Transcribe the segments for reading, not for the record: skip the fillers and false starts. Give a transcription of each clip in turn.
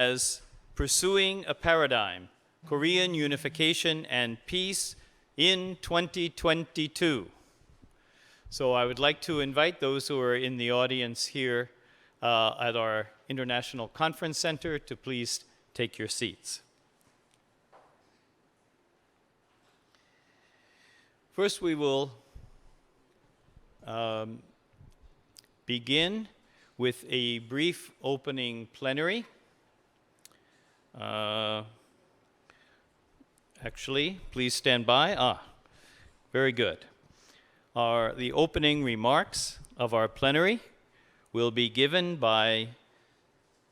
as Pursuing a Paradigm, Korean Unification and Peace in 2022. So I would like to invite those who are in the audience here at our International Conference Center to please take your seats. First, we will begin with a brief opening plenary. Actually, please stand by. Very good. The opening remarks of our plenary will be given by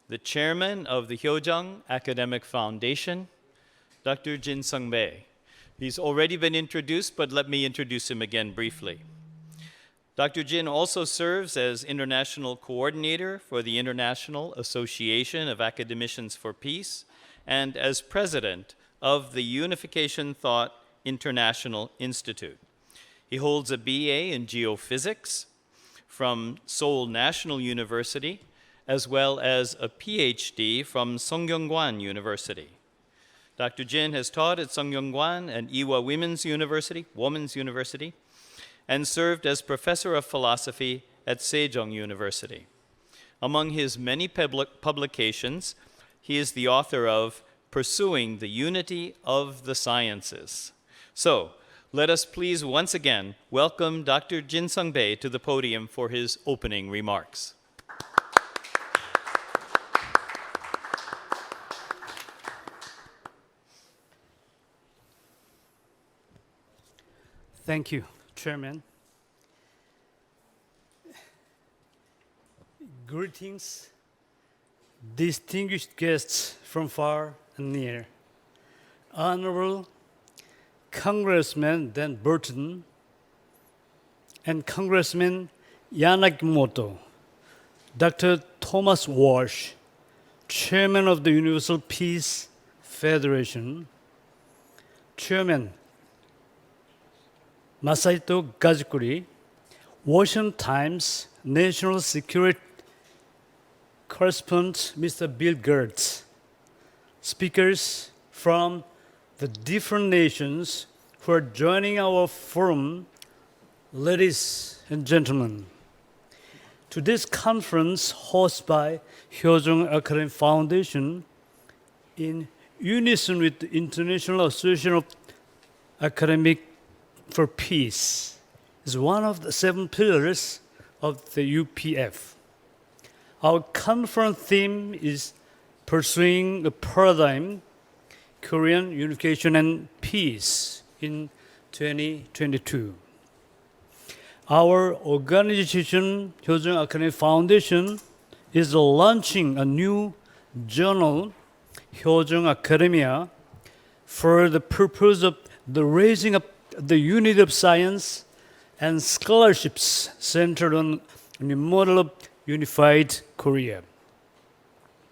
the chairman of the Hyojung Academic Foundation, Dr. Jin Sung-bae. He's already been introduced, but let me introduce him again briefly. Dr. Jin also serves as International Coordinator for the International Association of Academicians for Peace and as President of the Unification Thought International Institute. He holds a BA in Geophysics from Seoul National University, as well as a PhD from Songyungwan University. Dr. Jin has taught at Songyungwan and Ewha Women's University, and served as Professor of Philosophy at Sejong University. Among his many publications, he is the author of Pursuing the Unity of the Sciences. So, let us please once again welcome Dr. Jin Sung-bae to the podium for his opening remarks. Thank you, Chairman. Greetings, distinguished guests from far and near. Honorable Congressman Dan Burton and Congressman Yanagimoto, Dr. Thomas Walsh, Chairman of the Universal Peace Federation, Chairman Masaito Gajikuri, Washington Times National Security Correspondent Mr. Bill Gertz, speakers from the different nations who are joining our forum, ladies and gentlemen. Today's conference, hosted by Hyojung Academic Foundation, in unison with the International Association of Academic for Peace, is one of the 7 pillars of the UPF. Our conference theme is Pursuing a Paradigm, Korean Unification and Peace in 2022. Our organization, Hyojung Academic Foundation, is launching a new journal, Hyojung Academia, for the purpose of the raising up the unity of science and scholarships centered on the model of unified Korea.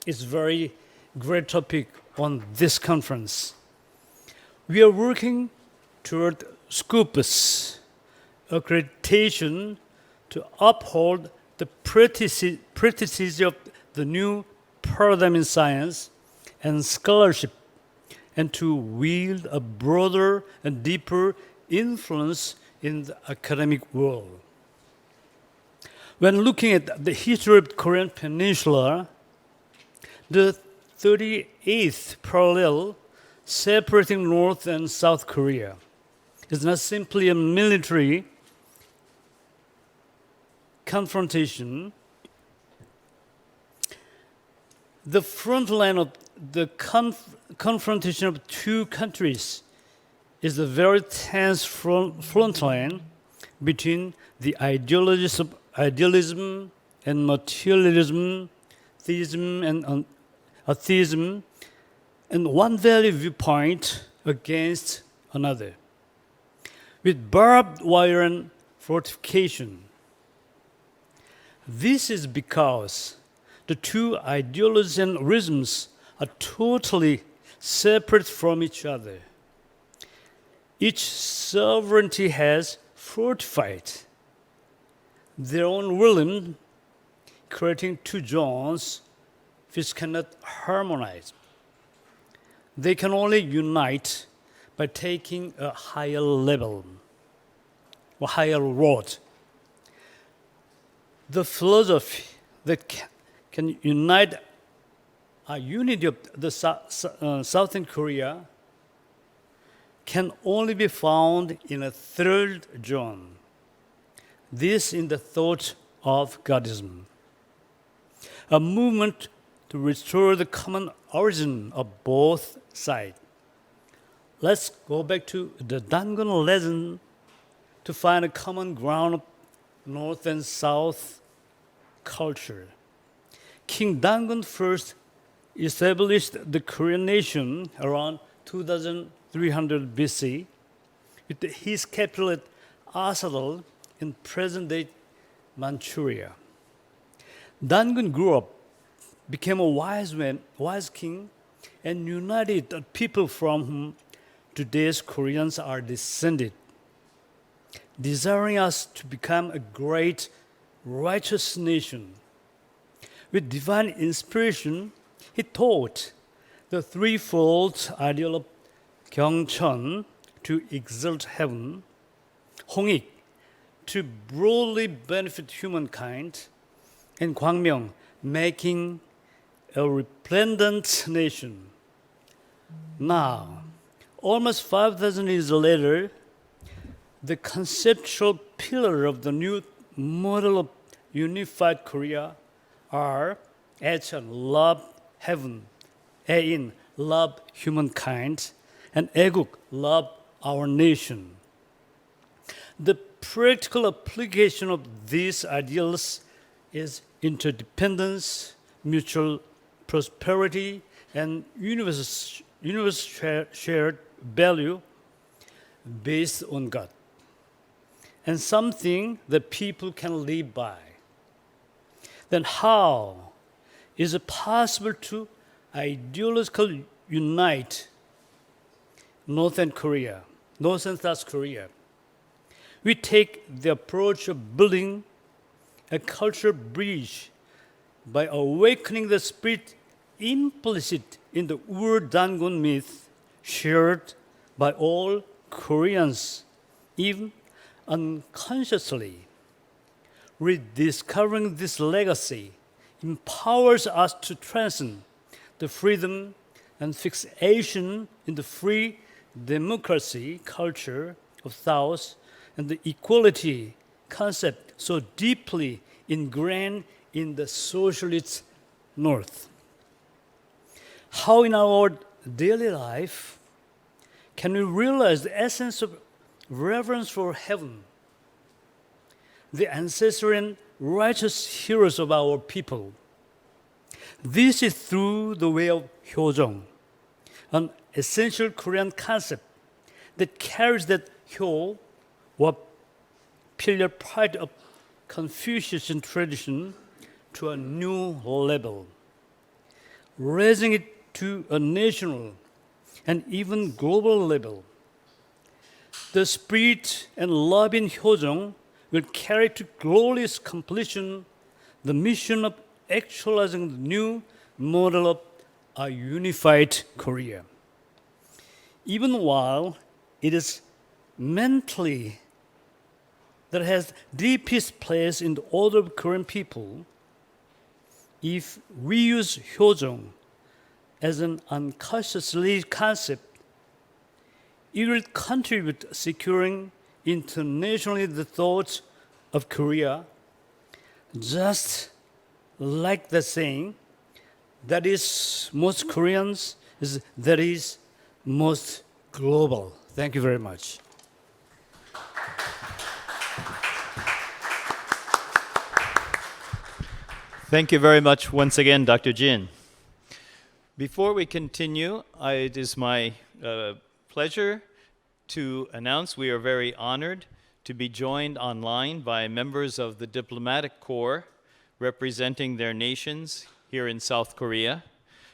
It's a very great topic on this conference. We are working toward Scopus accreditation to uphold the practices of the new paradigm in science and scholarship, and to wield a broader and deeper influence in the academic world. When looking at the history of the Korean Peninsula, the 38th parallel separating North and South Korea is not simply a military confrontation. The front line of the confrontation of two countries is a very tense front line between the ideologies of idealism and materialism, theism and atheism, and one value viewpoint against another, with barbed wire and fortification. This is because the two ideologies and rhythms are totally separate from each other. Each sovereignty has fortified their own realm, creating two zones which cannot harmonize. They can only unite by taking a higher level, a higher road. The philosophy that can unite a unity of the Southern Korea can only be found in a third zone. This in the thought of Godism, a movement to restore the common origin of both sides. Let's go back to the Dangun legend to find a common ground of North and South culture. King Dangun first established the Korean nation around 2300 BC with his capital at Asadal in present-day Manchuria. Dangun grew up, became a wise king, and united the people from whom today's Koreans are descended, desiring us to become a great, righteous nation. With divine inspiration, he taught the threefold ideal of Gyeongcheon to exalt heaven, Hongik to broadly benefit humankind, and Gwangmyeong making a resplendent nation. Now, almost 5,000 years later, the conceptual pillar of the new model of unified Korea are Acheon, love heaven, Ain, love humankind, and Eguk, love our nation. The practical application of these ideals is interdependence, mutual prosperity, and universal shared value based on God, and something that people can live by. Then how is it possible to ideologically unite North and South Korea? We take the approach of building a cultural bridge by awakening the spirit implicit in the Ur-Dangun myth shared by all Koreans, even unconsciously. Rediscovering this legacy empowers us to transcend the freedom and fixation in the free democracy culture of South and the equality concept so deeply ingrained in the socialist North. How in our daily life can we realize the essence of reverence for heaven, the ancestral and righteous heroes of our people? This is through the way of Hyojong, an essential Korean concept that carries that Hyo, or filial pride of Confucian tradition, to a new level, raising it to a national and even global level. The spirit and love in Hyojong will carry to glorious completion the mission of actualizing the new model of a unified Korea. Even while it is mentally that has deepest place in the order of Korean people, if we use Hyojong as an unconsciously concept, it will contribute to securing internationally the thoughts of Korea, just like the saying, that is most Koreans, is that is most global. Thank you very much. Thank you very much once again, Dr. Jin. Before we continue, it is my pleasure to announce we are very honored to be joined online by members of the diplomatic corps representing their nations here in South Korea.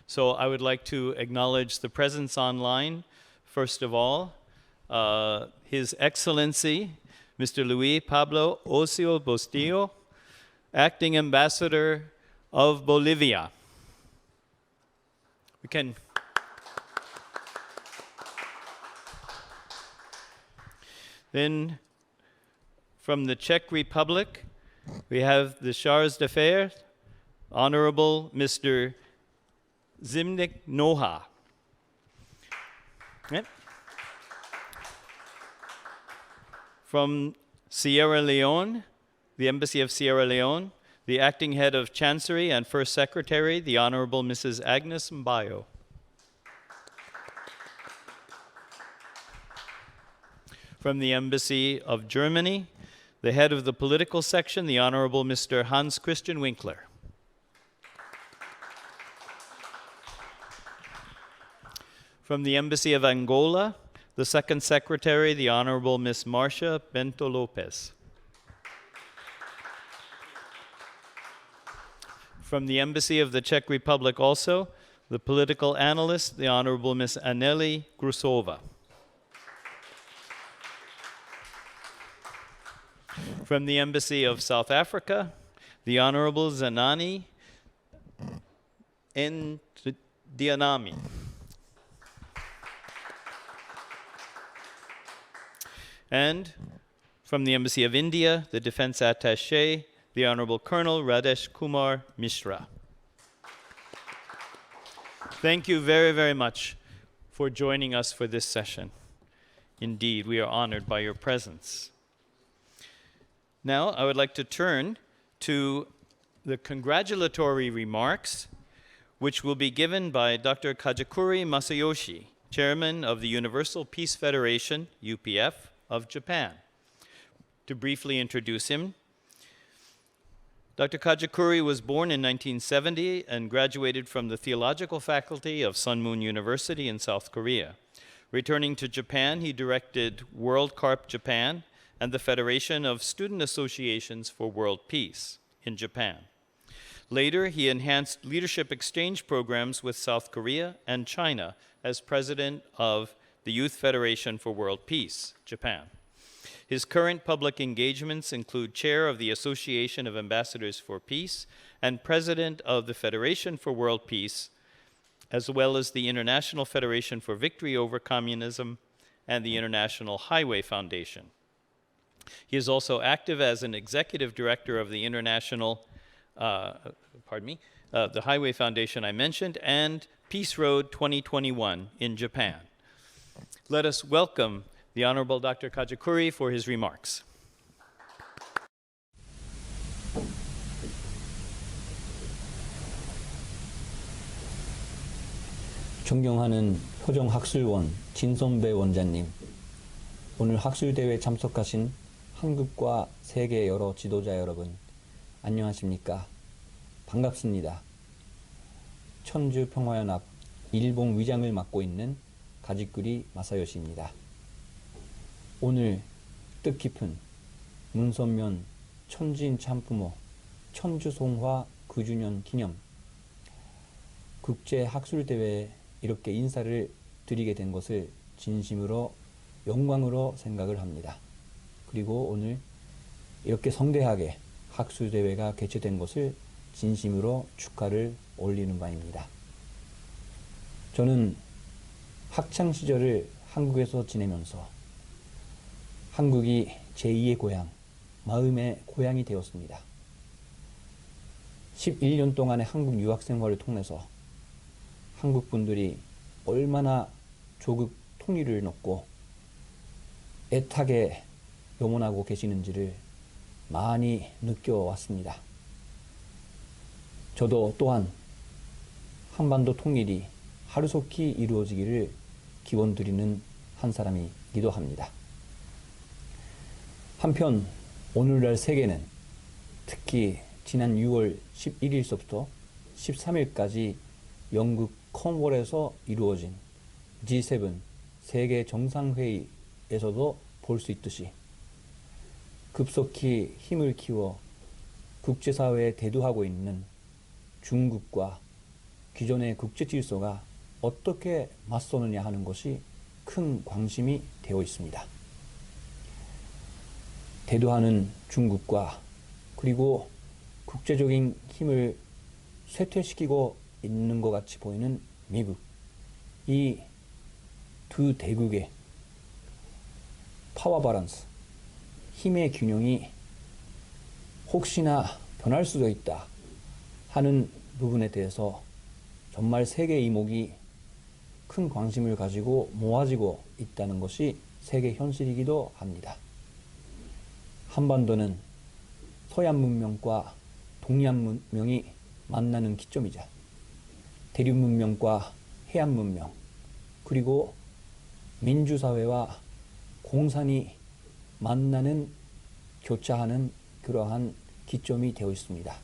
So I would like to acknowledge the presence online, first of all, His Excellency, Mr. Luis Pablo Ocio Bustillo, Acting Ambassador of Bolivia. We can. Then from the Czech Republic, we have the Charge d'Affaires, Honorable Mr. Zimnik Noha. Yep. From Sierra Leone, the Embassy of Sierra Leone, the Acting Head of Chancery and First Secretary, the Honorable Mrs. Agnes Mbayo. From the Embassy of Germany, the Head of the Political Section, the Honorable Mr. Hans Christian Winkler. From the Embassy of Angola, the Second Secretary, the Honorable Miss Marcia Bento Lopez. From the Embassy of the Czech Republic also, the Political Analyst, the Honorable Miss Aneli Grusova. From the Embassy of South Africa, the Honorable Zanani Ndianami. And from the Embassy of India, the Defense Attaché, the Honorable Colonel Radesh Kumar Mishra. Thank you very, very much for joining us for this session. Indeed, we are honored by your presence. Now, I would like to turn to the congratulatory remarks, which will be given by Dr. Kajakuri Masayoshi, Chairman of the Universal Peace Federation, UPF, of Japan. To briefly introduce him, Dr. Kajakuri was born in 1970 and graduated from the Theological Faculty of Sun Moon University in South Korea. Returning to Japan, he directed World CARP Japan and the Federation of Student Associations for World Peace in Japan. Later, he enhanced leadership exchange programs with South Korea and China as president of the Youth Federation for World Peace, Japan. His current public engagements include chair of the Association of Ambassadors for Peace and president of the Federation for World Peace, as well as the International Federation for Victory Over Communism and the International Highway Foundation. He is also active as an executive director of the the Highway Foundation I mentioned, and Peace Road 2021 in Japan. Let us welcome the Honorable Dr. Kajakuri for his remarks. 존경하는 표정학술원 진선배 원장님, 오늘 학술대회에 참석하신 한국과 세계 여러 지도자 여러분, 안녕하십니까? 반갑습니다. 천주평화연합 일본 위장을 맡고 있는 가지꾸리 마사요시입니다. 오늘 뜻깊은 문선면 천지인 참부모 천주송화 9주년 기념 국제학술대회에 이렇게 인사를 드리게 된 것을 진심으로 영광으로 생각을 합니다. 그리고 오늘 이렇게 성대하게 학술대회가 개최된 것을 진심으로 축하를 올리는 바입니다. 저는 학창시절을 한국에서 지내면서 한국이 제2의 고향, 마음의 고향이 되었습니다. 11년 동안의 한국 유학 생활을 통해서 한국 분들이 얼마나 조국 통일을 놓고 애타게 염원하고 계시는지를 많이 느껴왔습니다. 저도 또한 한반도 통일이 하루속히 이루어지기를 기원드리는 한 사람이기도 합니다. 한편 오늘날 세계는 특히 지난 6월 11일서부터 13일까지 영국 컴월에서 이루어진 G7 세계 정상회의에서도 볼 수 있듯이 급속히 힘을 키워 국제사회에 대두하고 있는 중국과 기존의 국제 질서가 어떻게 맞서느냐 하는 것이 큰 관심이 되어 있습니다. 대두하는 중국과 그리고 국제적인 힘을 쇠퇴시키고 있는 것 같이 보이는 미국, 이 두 대국의 파워 밸런스, 힘의 균형이 혹시나 변할 수도 있다 하는 부분에 대해서 정말 세계 이목이 큰 관심을 가지고 모아지고 있다는 것이 세계 현실이기도 합니다. 한반도는 서양 문명과 동양 문명이 만나는 기점이자 대륙 문명과 해안 문명, 그리고 민주사회와 공산이 만나는, 교차하는 그러한 기점이 되어 있습니다.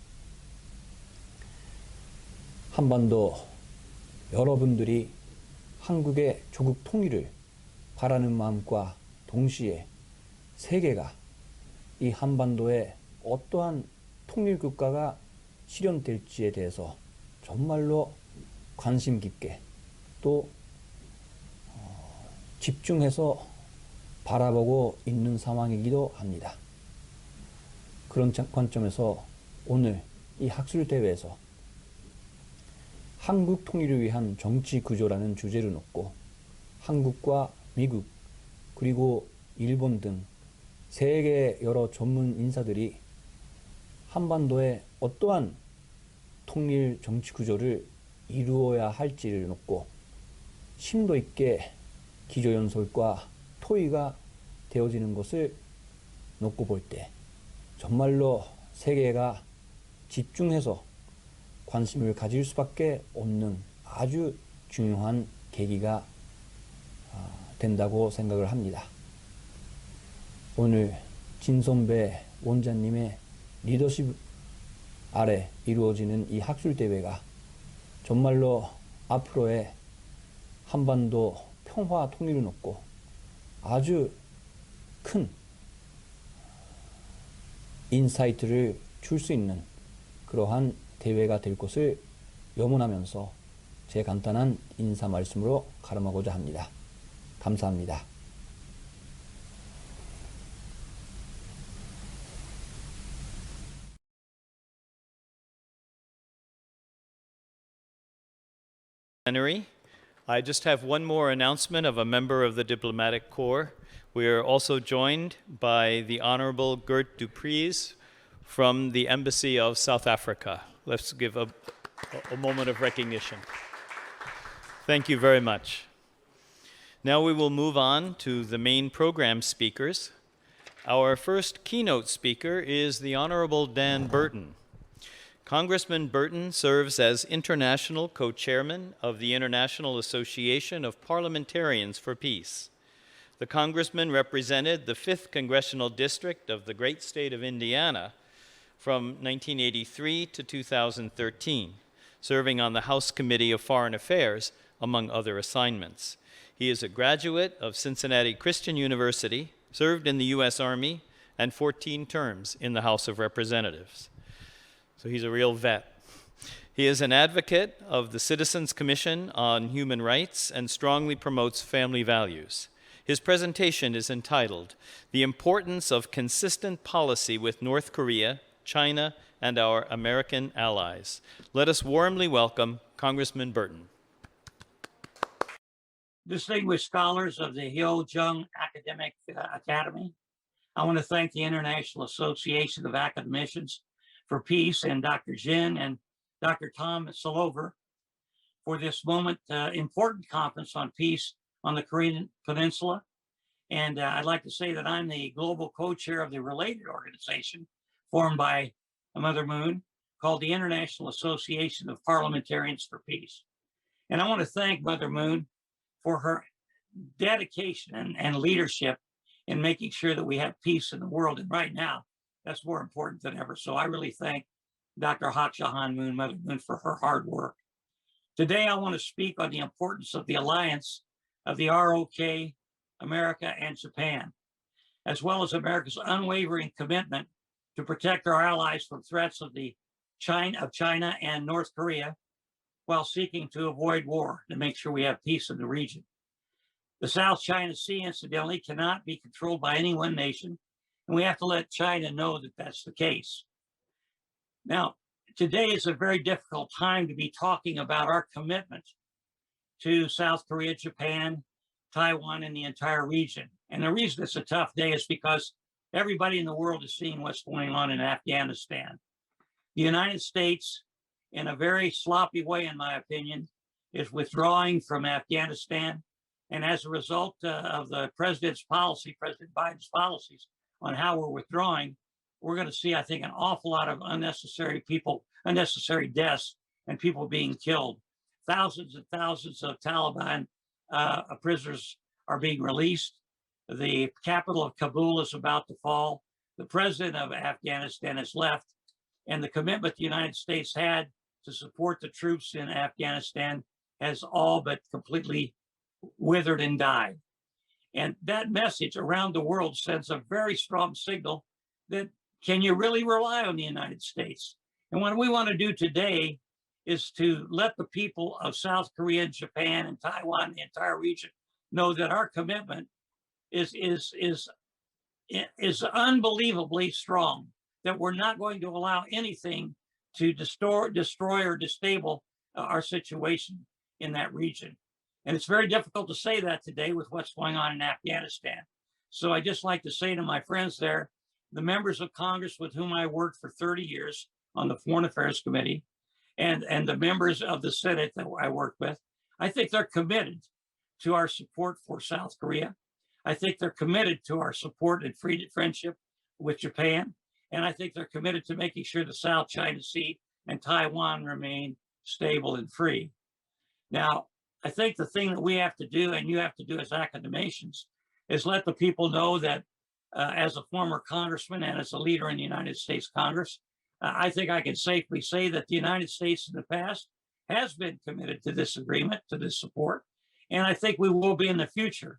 한반도 여러분들이 한국의 조국 통일을 바라는 마음과 동시에 세계가 이 한반도에 어떠한 통일 국가가 실현될지에 대해서 정말로 관심 깊게 또 집중해서 바라보고 있는 상황이기도 합니다. 그런 관점에서 오늘 이 학술대회에서 한국 통일을 위한 정치 구조라는 주제를 놓고 한국과 미국 그리고 일본 등 세계 여러 전문 인사들이 한반도에 어떠한 통일 정치 구조를 이루어야 할지를 놓고 심도 있게 기조연설과 토의가 되어지는 것을 놓고 볼 때 정말로 세계가 집중해서 관심을 가질 수밖에 없는 아주 중요한 계기가 된다고 생각을 합니다. 오늘 진선배 원장님의 리더십 아래 이루어지는 이 학술대회가 정말로 앞으로의 한반도 평화 통일을 놓고 아주 큰 인사이트를 줄 수 있는 그러한 대회가 될 것을 염원하면서 제 간단한 인사 말씀으로 가름하고자 합니다. 감사합니다. I just have one more announcement of a member of the diplomatic corps. We are also joined by the Honorable Gert Dupries from the Embassy of South Africa. Let's give a moment of recognition. Thank you very much. Now we will move on to the main program speakers. Our first keynote speaker is the Honorable Dan Burton. Congressman Burton serves as International Co-Chairman of the International Association of Parliamentarians for Peace. The Congressman represented the 5th Congressional District of the great state of Indiana from 1983 to 2013, serving on the House Committee of Foreign Affairs, among other assignments. He is a graduate of Cincinnati Christian University, served in the U.S. Army, and 14 terms in the House of Representatives. So he's a real vet. He is an advocate of the Citizens Commission on Human Rights and strongly promotes family values. His presentation is entitled, "The Importance of Consistent Policy with North Korea, China, and Our American Allies." Let us warmly welcome Congressman Burton. Distinguished scholars of the Hyo Jung Academic Academy, I want to thank the International Association of Academicians for Peace and Dr. Jin and Dr. Tom Solover for this important conference on peace on the Korean Peninsula. And I'd like to say that I'm the global co-chair of the related organization formed by Mother Moon called the International Association of Parliamentarians for Peace. And I want to thank Mother Moon for her dedication and leadership in making sure that we have peace in the world. And right now, that's more important than ever. So I really thank Dr. Hak Jahan Moon, Mother Moon, for her hard work. Today, I want to speak on the importance of the alliance of the ROK, America, and Japan, as well as America's unwavering commitment to protect our allies from threats of China and North Korea, while seeking to avoid war to make sure we have peace in the region. The South China Sea, incidentally, cannot be controlled by any one nation, and we have to let China know that that's the case. Now, today is a very difficult time to be talking about our commitment to South Korea, Japan, Taiwan, and the entire region. And the reason it's a tough day is because everybody in the world is seeing what's going on in Afghanistan. The United States, in a very sloppy way, in my opinion, is withdrawing from Afghanistan. And as a result of the president's policy, President Biden's policies on how we're withdrawing, we're going to see, I think, an awful lot of unnecessary deaths and people being killed. Thousands and thousands of Taliban prisoners are being released. The capital of Kabul is about to fall. The president of Afghanistan has left, and the commitment the United States had to support the troops in Afghanistan has all but completely withered and died. And that message around the world sends a very strong signal that can you really rely on the United States? And what we want to do today is to let the people of South Korea, Japan, and Taiwan, the entire region, know that our commitment is unbelievably strong, that we're not going to allow anything to destroy or disable our situation in that region. And it's very difficult to say that today with what's going on in Afghanistan. So I just like to say to my friends there, the members of Congress with whom I worked for 30 years on the Foreign Affairs Committee, and the members of the Senate that I work with, I think they're committed to our support for South Korea. I think they're committed to our support and friendship with Japan. And I think they're committed to making sure the South China Sea and Taiwan remain stable and free. Now, I think the thing that we have to do, and you have to do as academicians, is let the people know that as a former congressman and as a leader in the United States Congress, I think I can safely say that the United States in the past has been committed to this agreement, to this support, and I think we will be in the future.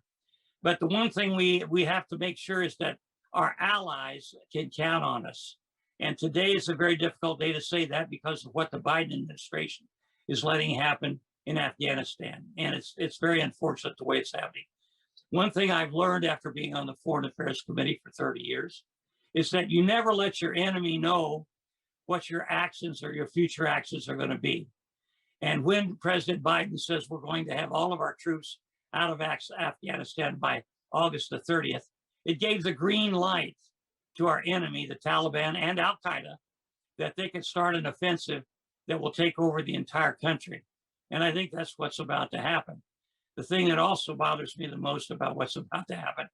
But the one thing we have to make sure is that our allies can count on us. And today is a very difficult day to say that because of what the Biden administration is letting happen in Afghanistan. And it's very unfortunate the way it's happening. One thing I've learned after being on the Foreign Affairs Committee for 30 years is that you never let your enemy know what your actions or your future actions are going to be. And when President Biden says we're going to have all of our troops out of Afghanistan by August the 30th, it gave the green light to our enemy, the Taliban and Al Qaeda, that they could start an offensive that will take over the entire country. And I think that's what's about to happen. The thing that also bothers me the most about what's about to happen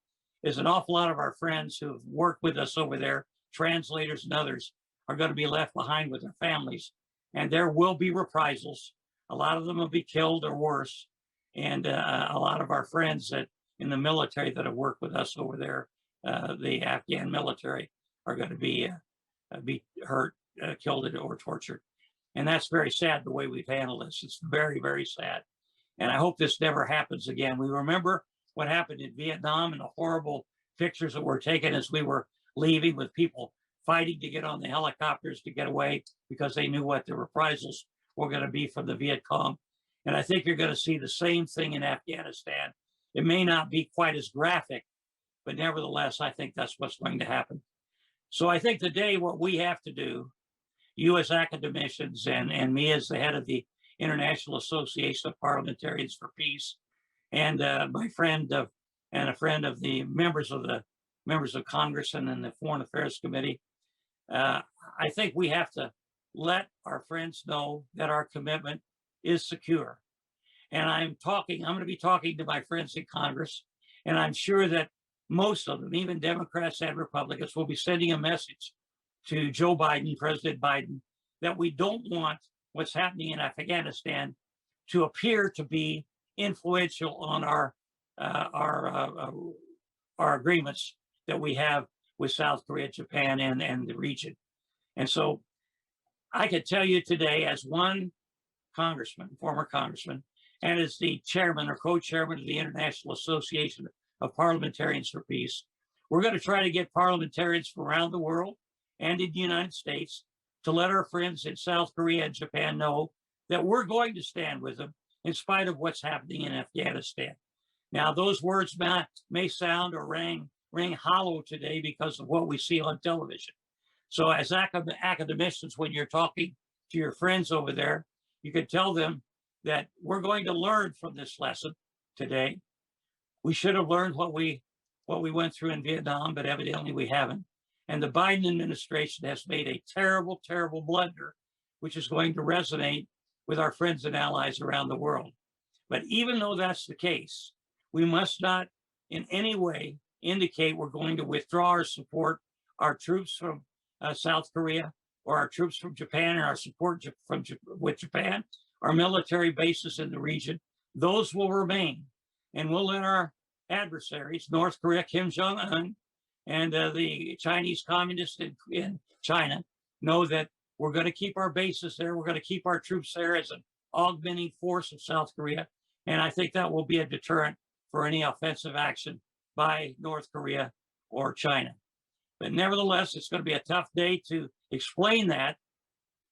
is an awful lot of our friends who have worked with us over there, translators and others, are going to be left behind with their families. And there will be reprisals. A lot of them will be killed or worse. And a lot of our friends that in the military that have worked with us over there, the Afghan military, are going to be hurt, killed, or tortured. And that's very sad the way we've handled this. It's very, very sad. And I hope this never happens again. We remember what happened in Vietnam and the horrible pictures that were taken as we were leaving, with people fighting to get on the helicopters to get away because they knew what the reprisals were going to be from the Viet Cong. And I think you're going to see the same thing in Afghanistan. It may not be quite as graphic, but nevertheless, I think that's what's going to happen. So I think today what we have to do, you as academicians and me as the head of the International Association of Parliamentarians for Peace, and my friend and a friend of the members of Congress and in the Foreign Affairs Committee, I think we have to let our friends know that our commitment is secure. And I'm going to be talking to my friends in Congress, and I'm sure that most of them, even Democrats and Republicans, will be sending a message to Joe Biden, President Biden, that we don't want what's happening in Afghanistan to appear to be influential on our agreements that we have with South Korea, Japan, and the region. And so I could tell you today, as one congressman, former congressman, and as the chairman or co-chairman of the International Association of Parliamentarians for Peace, we're going to try to get parliamentarians from around the world and in the United States to let our friends in South Korea and Japan know that we're going to stand with them in spite of what's happening in Afghanistan. Now, those words may sound or ring hollow today because of what we see on television. So as academicians, when you're talking to your friends over there, you can tell them that we're going to learn from this lesson today. We should have learned what we went through in Vietnam, but evidently we haven't. And the Biden administration has made a terrible, terrible blunder, which is going to resonate with our friends and allies around the world. But even though that's the case, we must not in any way indicate we're going to withdraw or support our troops from South Korea, or our troops from Japan, and our support with Japan, our military bases in the region. Those will remain, and we'll let our adversaries, North Korea, Kim Jong-un, and the Chinese communists in China, know that we're going to keep our bases there. We're going to keep our troops there as an augmenting force of South Korea. And I think that will be a deterrent for any offensive action by North Korea or China. But nevertheless, it's going to be a tough day to explain that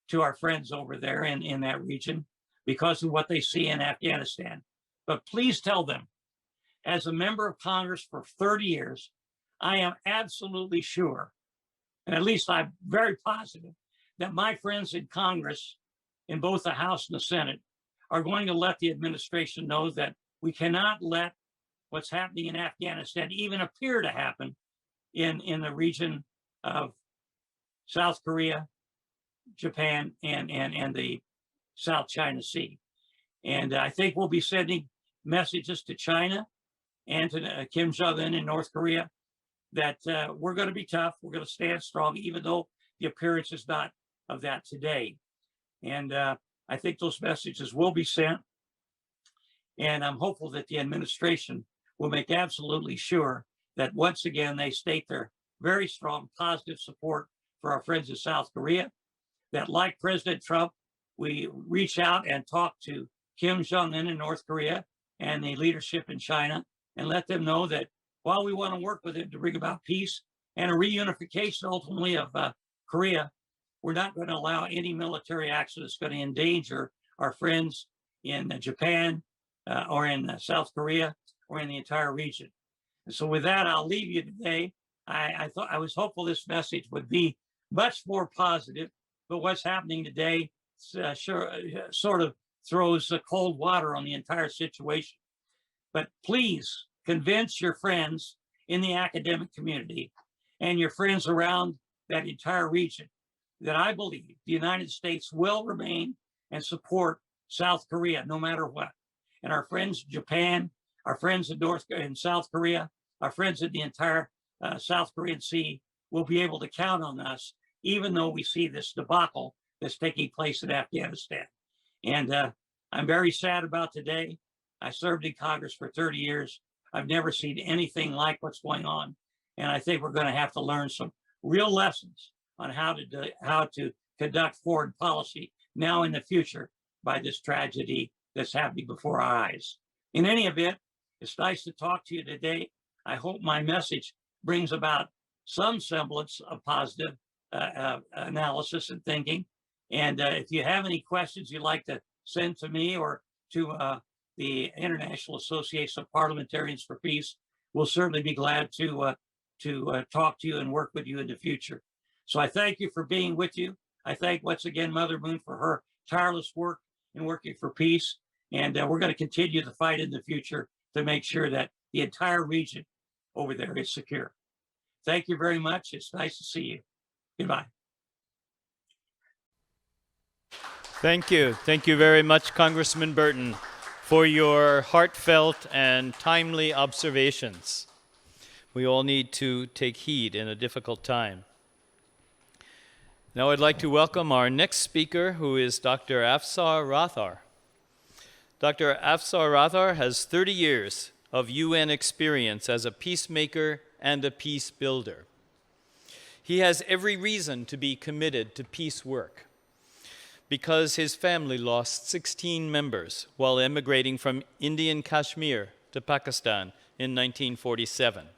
to our friends over there in that region because of what they see in Afghanistan. But please tell them, as a member of Congress for 30 years, I am absolutely sure, and at least I'm very positive, that my friends in Congress, in both the House and the Senate, are going to let the administration know that we cannot let what's happening in Afghanistan even appear to happen in the region of South Korea, Japan, and the South China Sea. And I think we'll be sending messages to China and to Kim Jong-un in North Korea that we're going to be tough, we're going to stand strong, even though the appearance is not of that today. And I think those messages will be sent. And I'm hopeful that the administration will make absolutely sure that once again, they state their very strong positive support for our friends in South Korea, that like President Trump, we reach out and talk to Kim Jong-un in North Korea and the leadership in China and let them know that while we want to work with him to bring about peace and a reunification ultimately of Korea, we're not going to allow any military action that's going to endanger our friends in Japan or in South Korea or in the entire region. And so with that, I'll leave you today. I was hopeful this message would be much more positive, but what's happening today sort of throws cold water on the entire situation. But please convince your friends in the academic community and your friends around that entire region that I believe the United States will remain and support South Korea no matter what. And our friends in Japan, our friends in South Korea, our friends in the entire South Korean Sea will be able to count on us, even though we see this debacle that's taking place in Afghanistan. And I'm very sad about today. I served in Congress for 30 years. I've never seen anything like what's going on. And I think we're going to have to learn some real lessons on how to conduct foreign policy now in the future by this tragedy that's happening before our eyes. In any event, it's nice to talk to you today. I hope my message brings about some semblance of positive analysis and thinking. And if you have any questions you'd like to send to me or to the International Association of Parliamentarians for Peace, we'll certainly be glad to talk to you and work with you in the future. So I thank you for being with you. I thank once again Mother Moon for her tireless work in working for peace. And we're going to continue the fight in the future to make sure that the entire region over there is secure. Thank you very much. It's nice to see you. Goodbye. Thank you. Thank you very much, Congressman Burton, for your heartfelt and timely observations. We all need to take heed in a difficult time. Now I'd like to welcome our next speaker, who is Dr. Afsar Rathar. Dr. Afsar Rathar has 30 years of UN experience as a peacemaker and a peace builder. He has every reason to be committed to peace work because his family lost 16 members while emigrating from Indian Kashmir to Pakistan in 1947.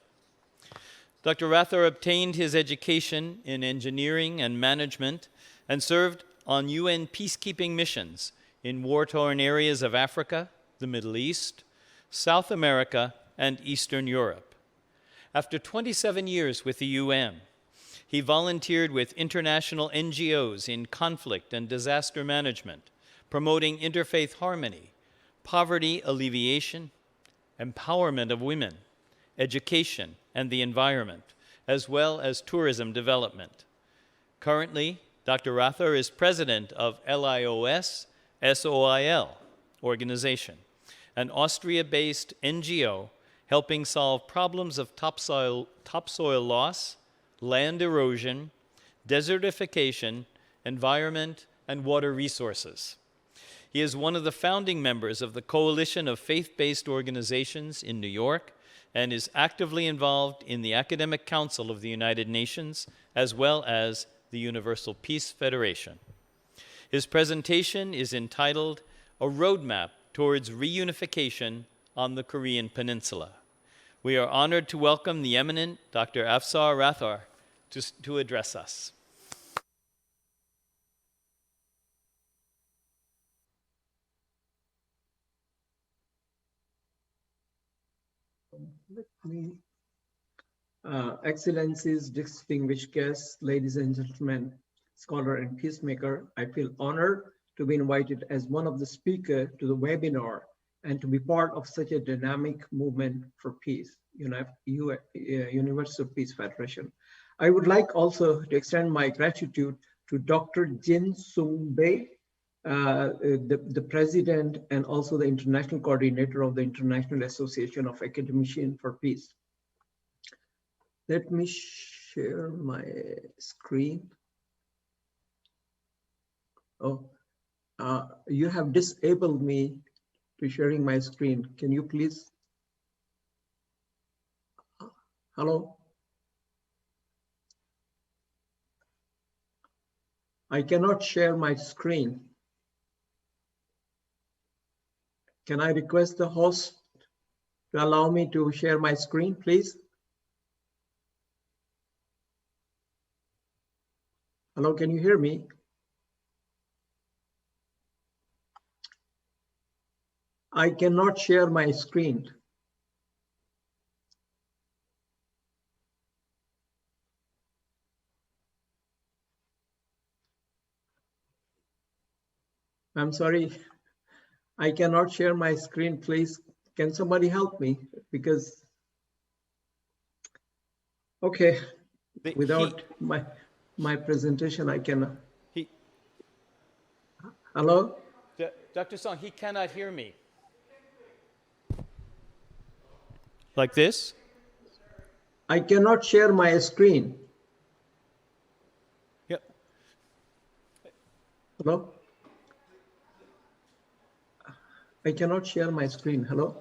Dr. Rathar obtained his education in engineering and management and served on UN peacekeeping missions in war-torn areas of Africa, the Middle East, South America, and Eastern Europe. After 27 years with the UN, he volunteered with international NGOs in conflict and disaster management, promoting interfaith harmony, poverty alleviation, empowerment of women, education, and the environment, as well as tourism development. Currently, Dr. Rathor is president of LIOS SOIL organization, an Austria-based NGO helping solve problems of topsoil loss, land erosion, desertification, environment, and water resources. He is one of the founding members of the Coalition of Faith-Based Organizations in New York and is actively involved in the Academic Council of the United Nations as well as the Universal Peace Federation. His presentation is entitled A Roadmap Towards Reunification on the Korean Peninsula. We are honored to welcome the eminent Dr. Afsar Rathor to address us. Excellencies, distinguished guests, ladies and gentlemen, scholar and peacemaker, I feel honored to be invited as one of the speakers to the webinar and to be part of such a dynamic movement for peace, Universal Peace Federation. I would like also to extend my gratitude to Dr. Jin Sung Bae, the president and also the international coordinator of the International Association of Academicians for Peace. Let me share my screen. Oh, you have disabled me to sharing my screen. Can you please? Hello? I cannot share my screen. Can I request the host to allow me to share my screen, please? Hello, can you hear me? I cannot share my screen. I'm sorry, I cannot share my screen, please. Can somebody help me? Because, okay, without my presentation, I cannot. Hello? Dr. Song, he cannot hear me. Like this? I cannot share my screen. Yep. Hello? I cannot share my screen. Hello?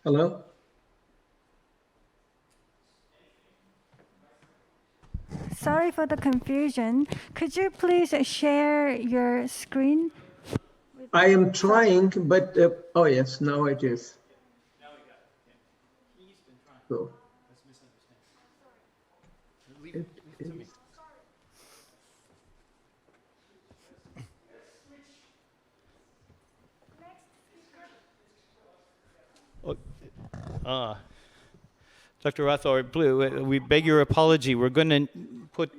Hello? Sorry for the confusion. Could you please share your screen? I am trying, but oh yes, now it is. So it is. Dr. Rathor, we beg your apology. We're going to put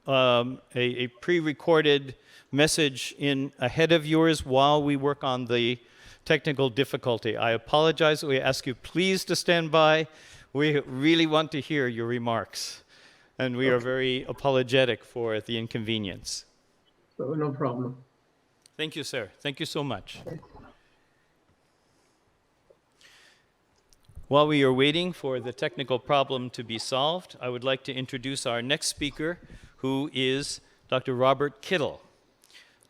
a pre-recorded message in ahead of yours while we work on the technical difficulty. I apologize. We ask you please to stand by. We really want to hear your remarks, and we are very apologetic for the inconvenience. So no problem. Thank you, sir. Thank you so much. Okay. While we are waiting for the technical problem to be solved, I would like to introduce our next speaker, who is Dr. Robert Kittle.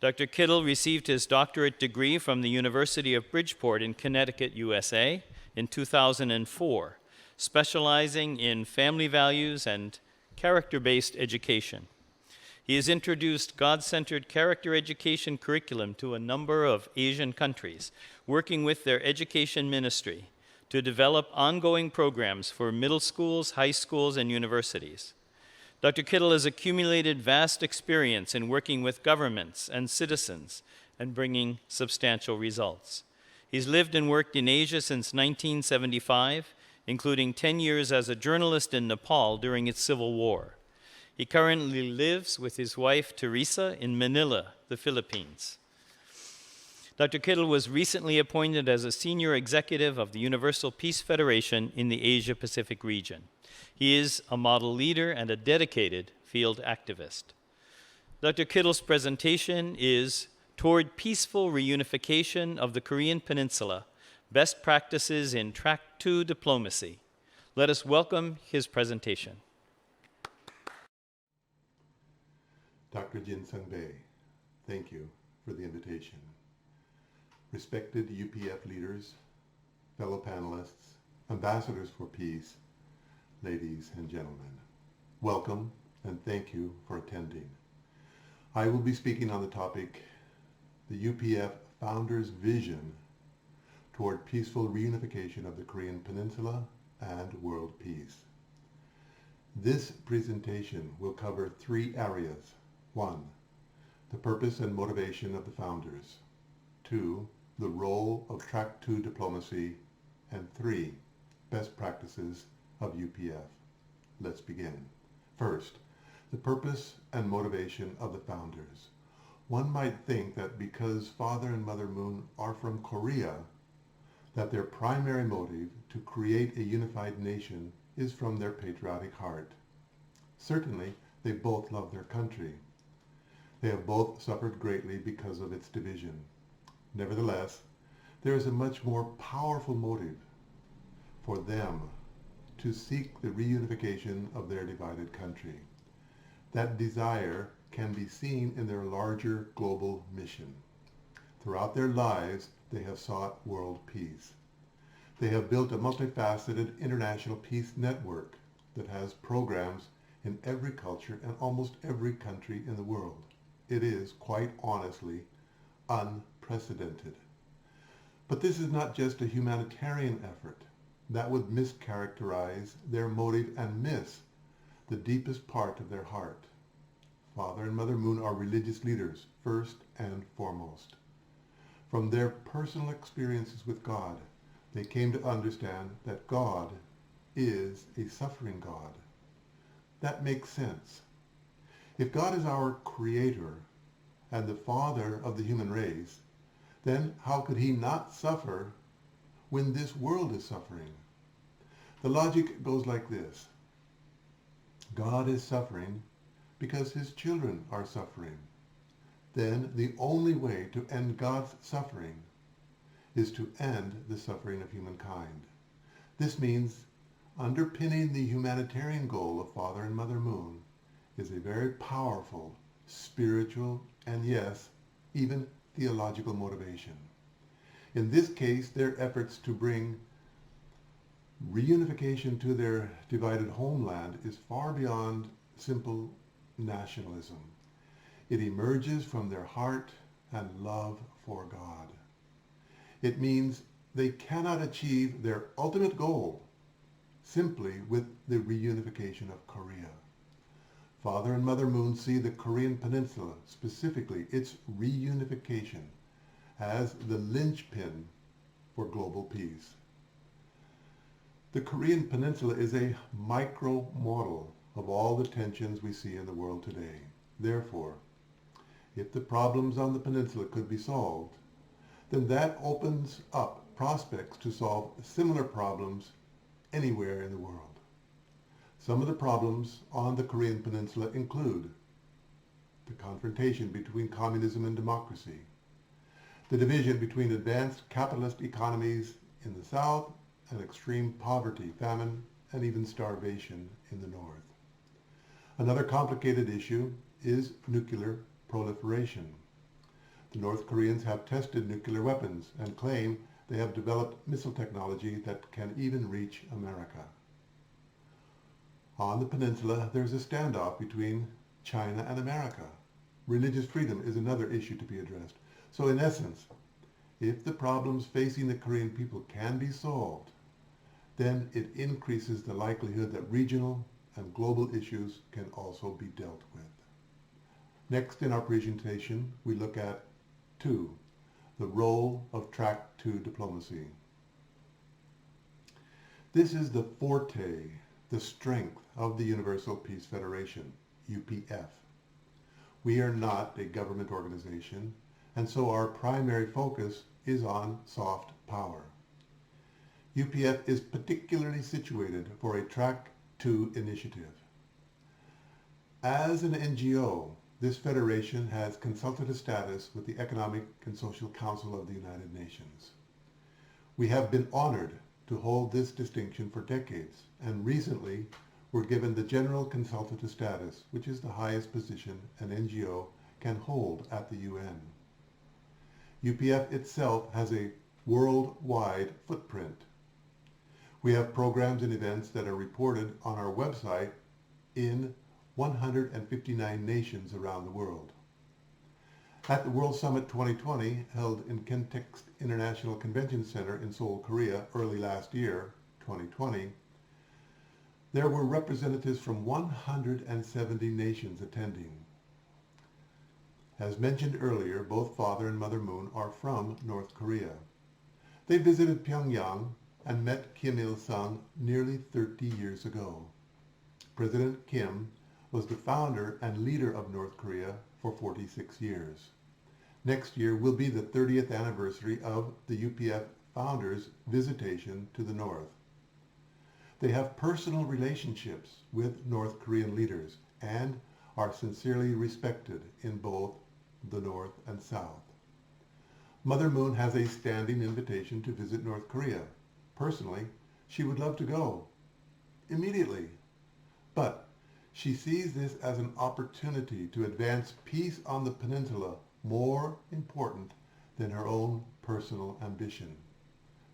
Dr. Kittle received his doctorate degree from the University of Bridgeport in Connecticut, USA, in 2004, specializing in family values and character-based education. He has introduced God-centered character education curriculum to a number of Asian countries, working with their education ministry to develop ongoing programs for middle schools, high schools, and universities. Dr. Kittle has accumulated vast experience in working with governments and citizens and bringing substantial results. He's lived and worked in Asia since 1975, including 10 years as a journalist in Nepal during its civil war. He currently lives with his wife, Teresa, in Manila, the Philippines. Dr. Kittle was recently appointed as a senior executive of the Universal Peace Federation in the Asia-Pacific region. He is a model leader and a dedicated field activist. Dr. Kittle's presentation is Toward Peaceful Reunification of the Korean Peninsula, Best Practices in Track 2 Diplomacy. Let us welcome his presentation. Dr. Jin Sung-bae, thank you for the invitation. Respected UPF leaders, fellow panelists, ambassadors for peace, ladies and gentlemen, welcome and thank you for attending. I will be speaking on the topic, the UPF Founders' Vision toward Peaceful Reunification of the Korean Peninsula and World Peace. This presentation will cover 3 areas. 1. The purpose and motivation of the founders. 2. The role of Track 2 diplomacy. And 3. Best practices of UPF. Let's begin. First, the purpose and motivation of the founders. One might think that because Father and Mother Moon are from Korea, that their primary motive to create a unified nation is from their patriotic heart. Certainly, they both love their country. They have both suffered greatly because of its division. Nevertheless, there is a much more powerful motive for them to seek the reunification of their divided country. That desire can be seen in their larger global mission. Throughout their lives, they have sought world peace. They have built a multifaceted international peace network that has programs in every culture and almost every country in the world. It is, quite honestly, unprecedented. But this is not just a humanitarian effort. That would mischaracterize their motive and miss the deepest part of their heart. Father and Mother Moon are religious leaders, first and foremost. From their personal experiences with God, they came to understand that God is a suffering God. That makes sense. If God is our creator and the father of the human race, then how could he not suffer when this world is suffering? The logic goes like this. God is suffering because his children are suffering. Then the only way to end God's suffering is to end the suffering of humankind. This means underpinning the humanitarian goal of Father and Mother Moon is a very powerful spiritual and, yes, even theological motivation. In this case, their efforts to bring reunification to their divided homeland is far beyond simple nationalism. It emerges from their heart and love for God. It means they cannot achieve their ultimate goal simply with the reunification of Korea. Father and Mother Moon see the Korean Peninsula, specifically its reunification, as the linchpin for global peace. The Korean Peninsula is a micro-model of all the tensions we see in the world today. Therefore, if the problems on the peninsula could be solved, then that opens up prospects to solve similar problems anywhere in the world. Some of the problems on the Korean Peninsula include the confrontation between communism and democracy, the division between advanced capitalist economies in the south and extreme poverty, famine, and even starvation in the north. Another complicated issue is nuclear proliferation. The North Koreans have tested nuclear weapons and claim they have developed missile technology that can even reach America. On the peninsula, there's a standoff between China and America. Religious freedom is another issue to be addressed. So in essence, if the problems facing the Korean people can be solved, then it increases the likelihood that regional and global issues can also be dealt with. Next in our presentation, we look at 2, the role of Track 2 diplomacy. This is the forte, the strength of the Universal Peace Federation. UPF. We are not a government organization, and so our primary focus is on soft power. UPF is particularly situated for a Track 2 initiative. As an NGO, this federation has consultative status with the Economic and Social Council of the United Nations. We have been honored to hold this distinction for decades, and recently were given the General Consultative status, which is the highest position an NGO can hold at the UN. UPF itself has a worldwide footprint. We have programs and events that are reported on our website in 159 nations around the world. At the World Summit 2020, held in Kentex International Convention Center in Seoul, Korea, early last year, 2020, there were representatives from 170 nations attending. As mentioned earlier, both Father and Mother Moon are from North Korea. They visited Pyongyang and met Kim Il-sung nearly 30 years ago. President Kim was the founder and leader of North Korea for 46 years. Next year will be the 30th anniversary of the UPF founders' visitation to the North. They have personal relationships with North Korean leaders and are sincerely respected in both the North and South. Mother Moon has a standing invitation to visit North Korea. Personally, she would love to go immediately, but she sees this as an opportunity to advance peace on the peninsula more important than her own personal ambition.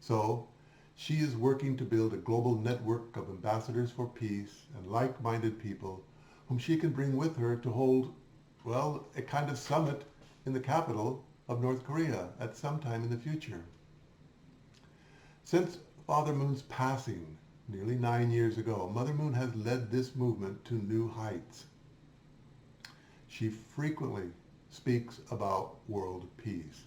So, she is working to build a global network of ambassadors for peace and like-minded people whom she can bring with her to hold, well, a kind of summit in the capital of North Korea at some time in the future. Since Father Moon's passing nearly 9 years ago, Mother Moon has led this movement to new heights. She frequently speaks about world peace.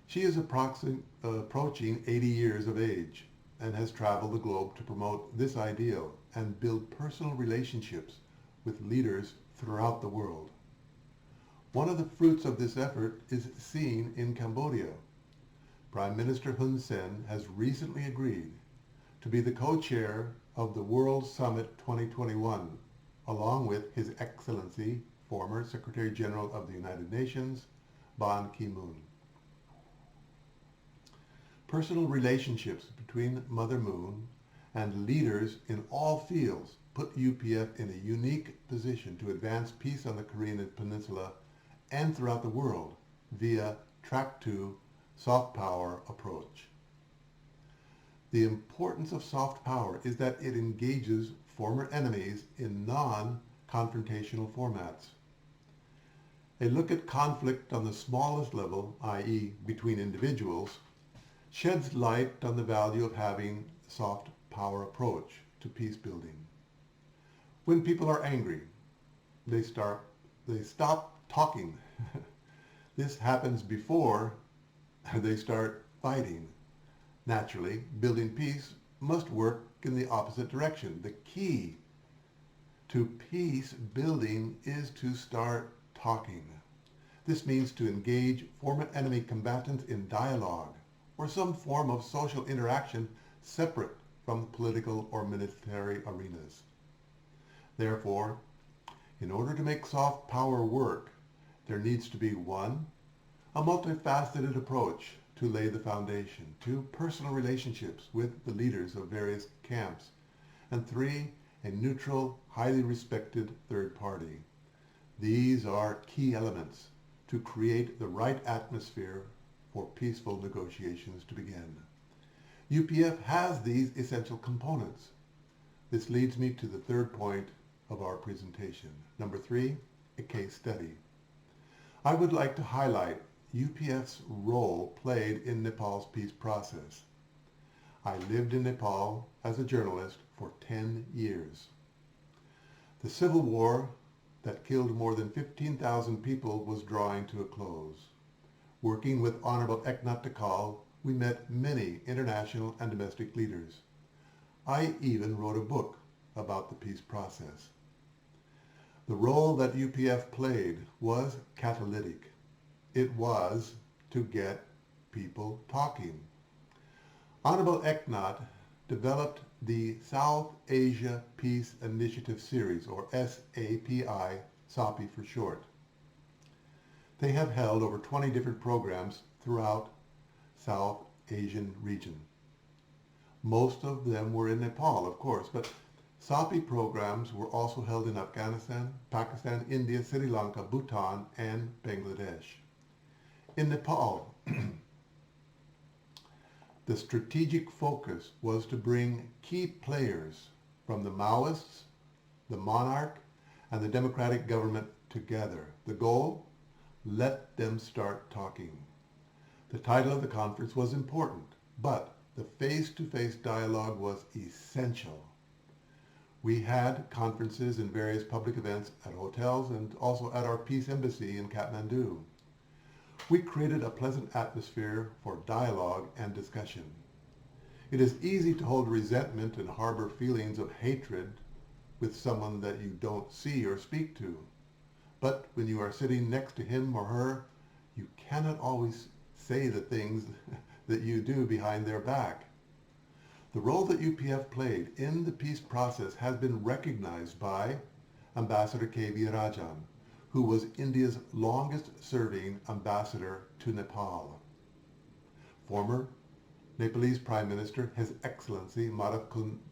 She is approaching 80 years of age and has traveled the globe to promote this ideal and build personal relationships with leaders throughout the world. One of the fruits of this effort is seen in Cambodia. Prime Minister Hun Sen has recently agreed to be the co-chair of the World Summit 2021, along with His Excellency, former Secretary General of the United Nations, Ban Ki-moon. Personal relationships between Mother Moon and leaders in all fields put UPF in a unique position to advance peace on the Korean Peninsula and throughout the world via Track 2 soft power approach. The importance of soft power is that it engages former enemies in non-confrontational formats. A look at conflict on the smallest level, i.e. between individuals, sheds light on the value of having a soft power approach to peace building. When people are angry, they stop talking. This happens before they start fighting. Naturally, building peace must work in the opposite direction. The key to peace building is to start talking. This means to engage former enemy combatants in dialogue or some form of social interaction separate from the political or military arenas. Therefore, in order to make soft power work, there needs to be 1, a multifaceted approach to lay the foundation, 2, personal relationships with the leaders of various camps, and 3, a neutral, highly respected third party. These are key elements to create the right atmosphere for peaceful negotiations to begin. UPF has these essential components. This leads me to the third point of our presentation. Number 3, a case study. I would like to highlight UPF's role played in Nepal's peace process. I lived in Nepal as a journalist for 10 years. The civil war that killed more than 15,000 people was drawing to a close. Working with Honorable Eknath Tekal, we met many international and domestic leaders. I even wrote a book about the peace process. The role that UPF played was catalytic. It was to get people talking. Honorable Eknath developed the South Asia Peace Initiative Series, or SAPI, SAPI for short. They have held over 20 different programs throughout South Asian region. Most of them were in Nepal, of course, but SAPI programs were also held in Afghanistan, Pakistan, India, Sri Lanka, Bhutan, and Bangladesh. In Nepal, the strategic focus was to bring key players from the Maoists, the monarch, and the democratic government together. The goal? Let them start talking. The title of the conference was important, but the face-to-face dialogue was essential. We had conferences and various public events at hotels and also at our Peace Embassy in Kathmandu. We created a pleasant atmosphere for dialogue and discussion. It is easy to hold resentment and harbor feelings of hatred with someone that you don't see or speak to. But when you are sitting next to him or her, you cannot always say the things that you do behind their back. The role that UPF played in the peace process has been recognized by Ambassador K.V. Rajan, who was India's longest-serving ambassador to Nepal. Former Nepalese Prime Minister, His Excellency Madhav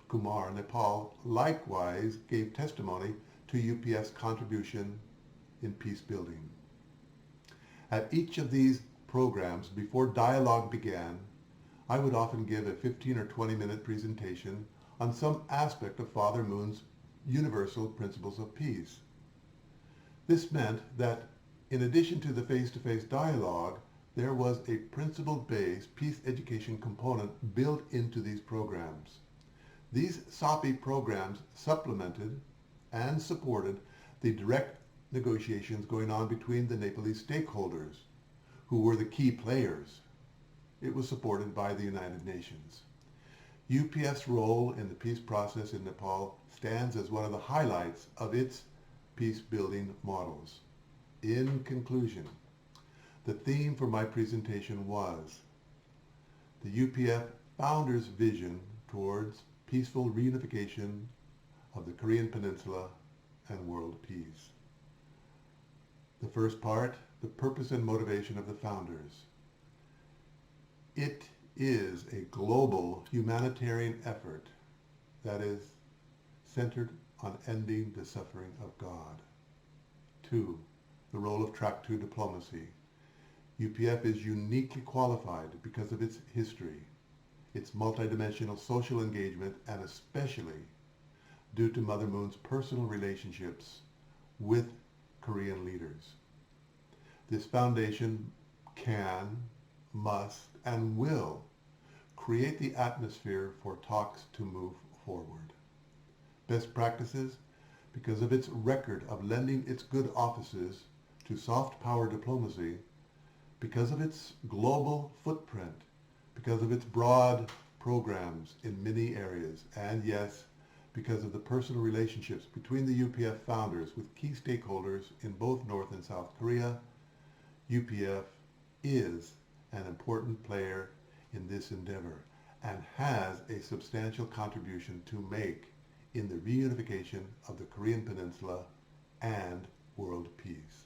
Kumar Nepal, likewise gave testimony to UPF's contribution in peace building. At each of these programs, before dialogue began, I would often give a 15 or 20-minute presentation on some aspect of Father Moon's universal principles of peace. This meant that in addition to the face-to-face dialogue, there was a principle-based peace education component built into these programs. These SAPI programs supplemented and supported the direct negotiations going on between the Nepalese stakeholders, who were the key players. It was supported by the United Nations. UPF's role in the peace process in Nepal stands as one of the highlights of its peace-building models. In conclusion, the theme for my presentation was the UPF founders' vision towards peaceful reunification of the Korean Peninsula and world peace. The first part, the purpose and motivation of the founders. It is a global humanitarian effort that is centered on ending the suffering of God. 2, the role of Track 2 diplomacy. UPF is uniquely qualified because of its history, its multidimensional social engagement, and especially due to Mother Moon's personal relationships with Korean leaders. This foundation can, must, and will create the atmosphere for talks to move forward. Best practices, because of its record of lending its good offices to soft power diplomacy, because of its global footprint, because of its broad programs in many areas, and yes, because of the personal relationships between the UPF founders with key stakeholders in both North and South Korea, UPF is an important player in this endeavor and has a substantial contribution to make in the reunification of the Korean Peninsula and world peace.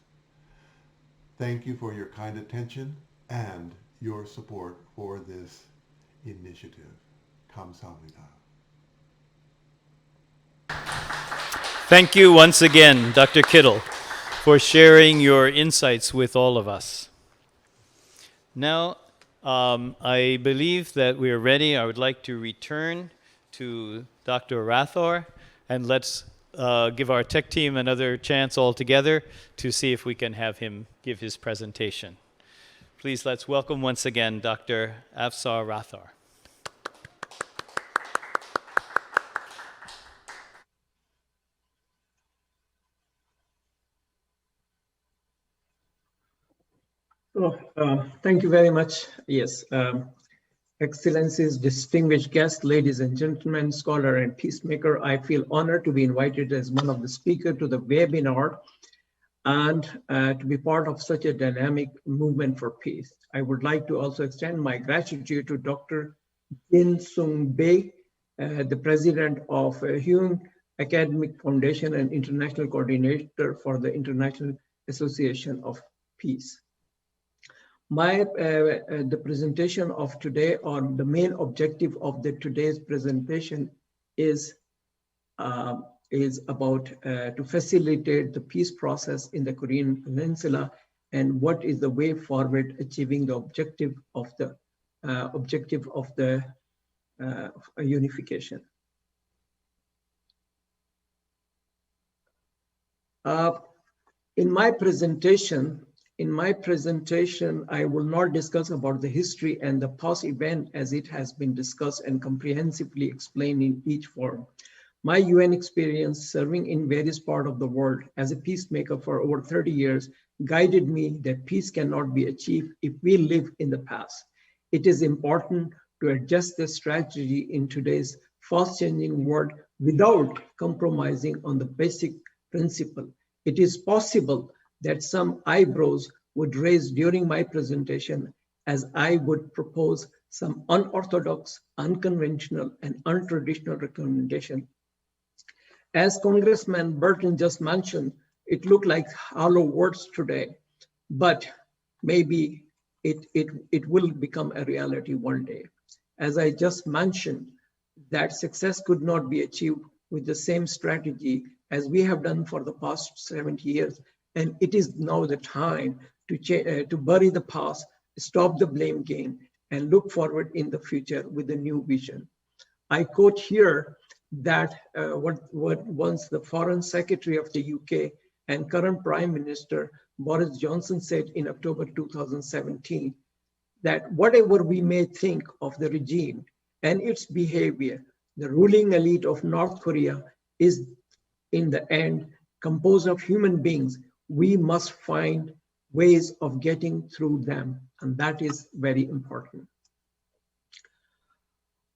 Thank you for your kind attention and your support for this initiative. 감사합니다. Thank you once again, Dr. Kittle, for sharing your insights with all of us. Now, I believe that we are ready. I would like to return to Dr. Rathore, and let's give our tech team another chance altogether to see if we can have him give his presentation. Please let's welcome once again Dr. Afsar Rathore. Thank you very much. Yes, Excellencies, distinguished guests, ladies and gentlemen, scholar and peacemaker, I feel honored to be invited as one of the speakers to the webinar and to be part of such a dynamic movement for peace. I would like to also extend my gratitude to Dr. Jin Sung Bae, the president of Hyun Academic Foundation and international coordinator for the International Association of Peace. The presentation of today, or the main objective of today's presentation is about to facilitate the peace process in the Korean Peninsula and what is the way forward achieving the objective of the unification. In my presentation, I will not discuss about the history and the past event as it has been discussed and comprehensively explained in each forum. My UN experience serving in various parts of the world as a peacemaker for over 30 years guided me that peace cannot be achieved if we live in the past. It is important to adjust the strategy in today's fast-changing world without compromising on the basic principle. It is possible that some eyebrows would raise during my presentation as I would propose some unorthodox, unconventional, and untraditional recommendation. As Congressman Burton just mentioned, it looked like hollow words today, but maybe it will become a reality one day. As I just mentioned, that success could not be achieved with the same strategy as we have done for the past 70 years. And it is now the time to bury the past, stop the blame game, and look forward in the future with a new vision. I quote here that what once the Foreign Secretary of the UK and current Prime Minister Boris Johnson said in October 2017, that whatever we may think of the regime and its behavior, the ruling elite of North Korea is in the end composed of human beings. We must find ways of getting through them, and that is very important.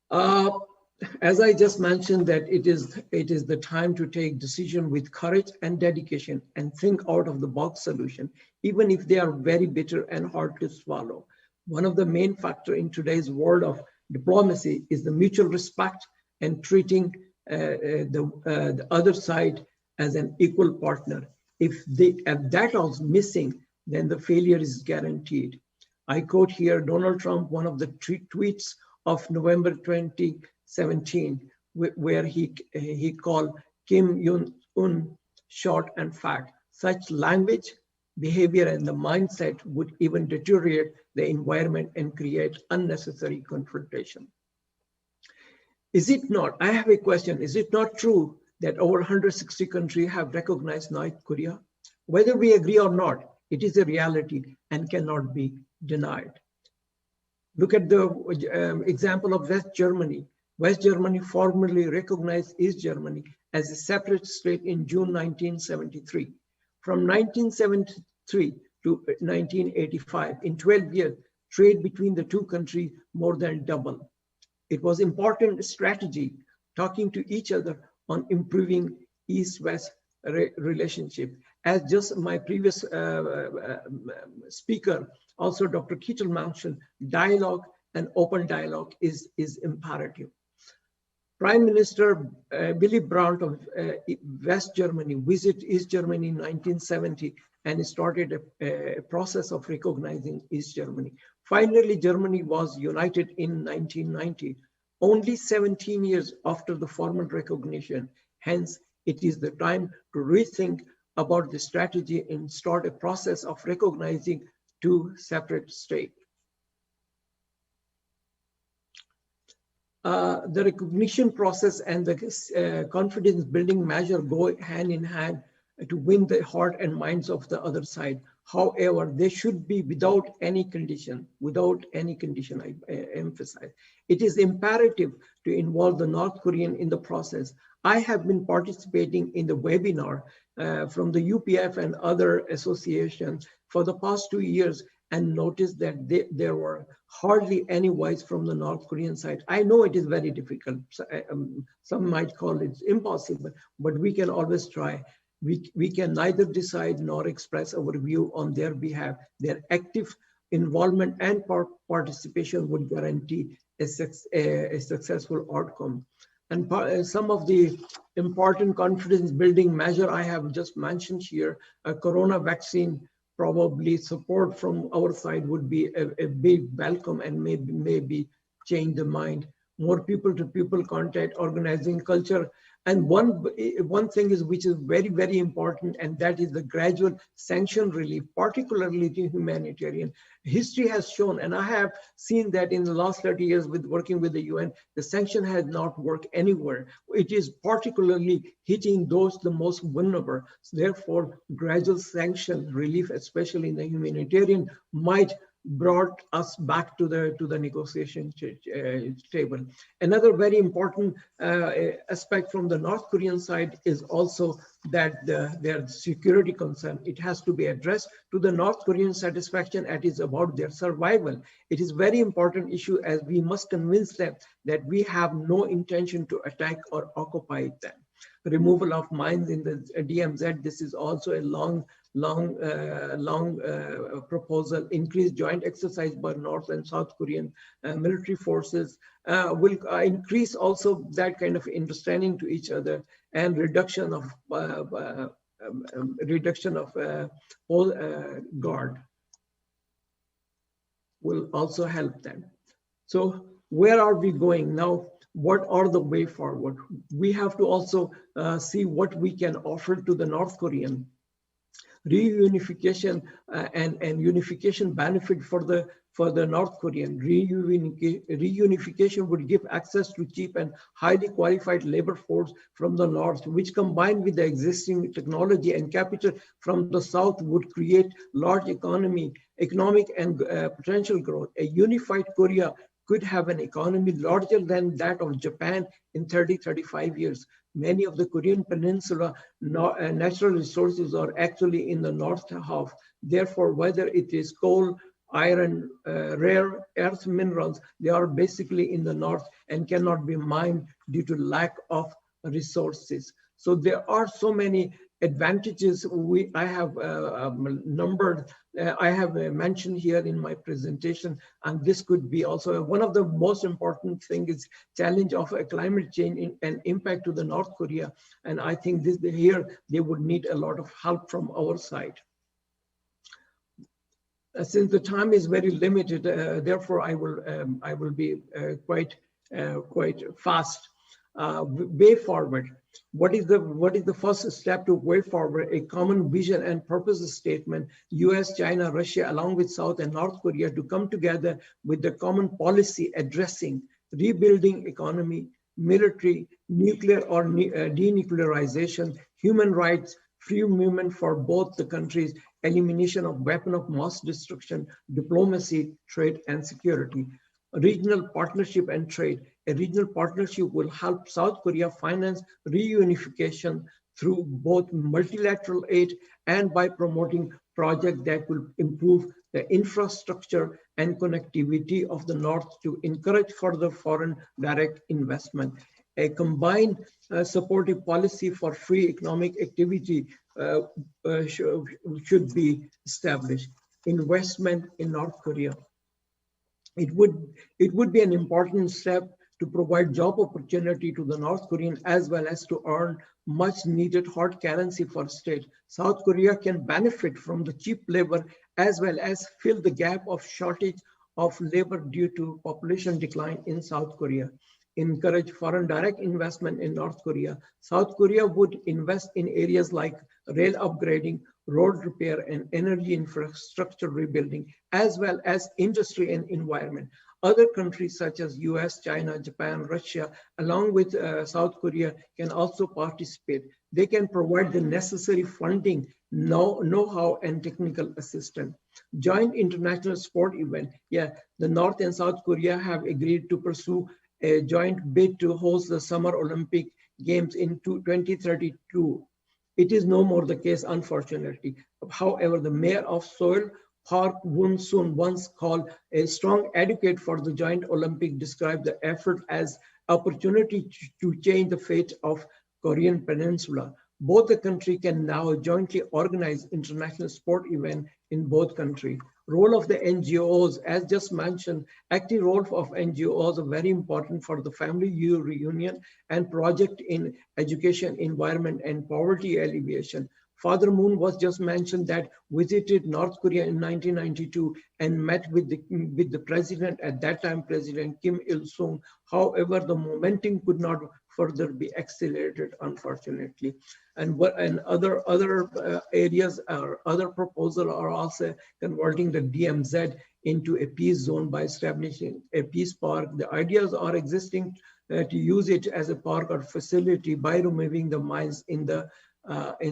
As I just mentioned, that it is the time to take decision with courage and dedication and think out of the box solution, even if they are very bitter and hard to swallow. One of the main factors in today's world of diplomacy is the mutual respect and treating the other side as an equal partner. If that was missing, then the failure is guaranteed. I quote here Donald Trump, one of the tweets of November 2017, where he called Kim Jong-un short and fat. Such language, behavior, and the mindset would even deteriorate the environment and create unnecessary confrontation. Is it not? I have a question. Is it not true that over 160 countries have recognized North Korea? Whether we agree or not, it is a reality and cannot be denied. Look at the example of West Germany. West Germany formally recognized East Germany as a separate state in June 1973. From 1973 to 1985, in 12 years, trade between the two countries more than doubled. It was important strategy, talking to each other on improving East-West relationship. As just my previous speaker, also Dr. Kittel mentioned, dialogue and open dialogue is imperative. Prime Minister Willy Brandt of West Germany visited East Germany in 1970 and started a process of recognizing East Germany. Finally, Germany was united in 1990, only 17 years after the formal recognition. Hence, it is the time to rethink about the strategy and start a process of recognizing two separate states. The recognition process and the confidence building measure go hand in hand to win the heart and minds of the other side. However, they should be without any condition, I emphasize. It is imperative to involve the North Korean in the process. I have been participating in the webinar from the UPF and other associations for the past 2 years, and noticed that there were hardly any voice from the North Korean side. I know it is very difficult. Some might call it impossible, but we can always try. We can neither decide nor express our view on their behalf. Their active involvement and participation would guarantee a successful outcome. And some of the important confidence building measure I have just mentioned here, a corona vaccine, probably support from our side would be a big welcome and maybe change the mind. More people-to-people contact, organizing culture. And one thing is which is very, very important, and that is the gradual sanction relief, particularly to humanitarian. History has shown, and I have seen that in the last 30 years with working with the UN, the sanction has not worked anywhere. It is particularly hitting those the most vulnerable. So therefore, gradual sanction relief, especially in the humanitarian, might brought us back to the negotiation table. Another very important aspect from the North Korean side is also that their security concern. It has to be addressed to the North Korean satisfaction. It is about their survival. It is very important issue, as we must convince them that we have no intention to attack or occupy them. Removal of mines in the DMZ, this is also a long proposal. Increased joint exercise by North and South Korean military forces will increase also that kind of understanding to each other, and reduction of guard will also help them. So where are we going now? What are the way forward? We have to also see what we can offer to the North Korean. Reunification and unification benefit for the North Korean. Reunification would give access to cheap and highly qualified labor force from the North, which combined with the existing technology and capital from the South would create large economic and potential growth. A unified Korea could have an economy larger than that of Japan in 30-35 years. Many of the Korean Peninsula natural resources are actually in the north half. Therefore, whether it is coal, iron, rare earth minerals, they are basically in the north and cannot be mined due to lack of resources. So there are so many advantages I have mentioned here in my presentation, and this could be also one of the most important things is challenge of a climate change and impact to the North Korea. And I think here they would need a lot of help from our side. Since the time is very limited, therefore I will be quite fast. Way forward. What is the first step to way forward? A common vision and purpose statement. US, China, Russia, along with South and North Korea to come together with the common policy addressing rebuilding economy, military, nuclear or denuclearization, human rights, free movement for both the countries, elimination of weapon of mass destruction, diplomacy, trade and security. Regional partnership and trade. A regional partnership will help South Korea finance reunification through both multilateral aid and by promoting projects that will improve the infrastructure and connectivity of the North to encourage further foreign direct investment. A combined supportive policy for free economic activity should be established. Investment in North Korea. It would be an important step to provide job opportunity to the North Korean as well as to earn much needed hard currency for state. South Korea can benefit from the cheap labor as well as fill the gap of shortage of labor due to population decline in South Korea. Encourage foreign direct investment in North Korea. South Korea would invest in areas like rail upgrading, road repair, and energy infrastructure rebuilding, as well as industry and environment. Other countries such as US, China, Japan, Russia, along with South Korea can also participate. They can provide the necessary funding, know-how, and technical assistance. Joint international sport event. Yeah, the North and South Korea have agreed to pursue a joint bid to host the Summer Olympic Games in 2032. It is no more the case, unfortunately. However, the mayor of Seoul Park Woon-soon, once called a strong advocate for the Joint Olympic, described the effort as opportunity to change the fate of Korean Peninsula. Both the country can now jointly organize international sport events in both countries. Role of the NGOs, as just mentioned, active role of NGOs are very important for the family reunion and project in education, environment, and poverty alleviation. Father Moon was just mentioned that visited North Korea in 1992 and met with the president, at that time, President Kim Il-sung. However, the momentum could not further be accelerated, unfortunately. And other areas or other proposals are also converting the DMZ into a peace zone by establishing a peace park. The ideas are existing to use it as a park or facility by removing the mines in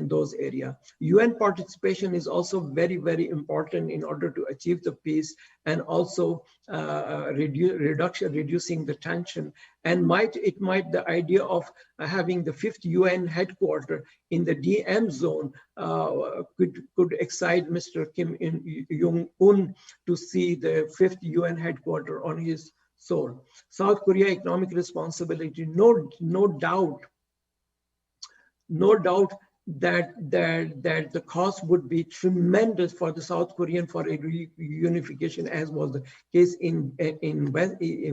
those areas. UN participation is also very, very important in order to achieve the peace and also reducing the tension. And the idea of having the 5th UN headquarters in the DM zone could excite Mr. Kim Jong-un to see the 5th UN headquarters on his soul. South Korea economic responsibility, no doubt that the cost would be tremendous for the South Korean for a reunification, as was the case in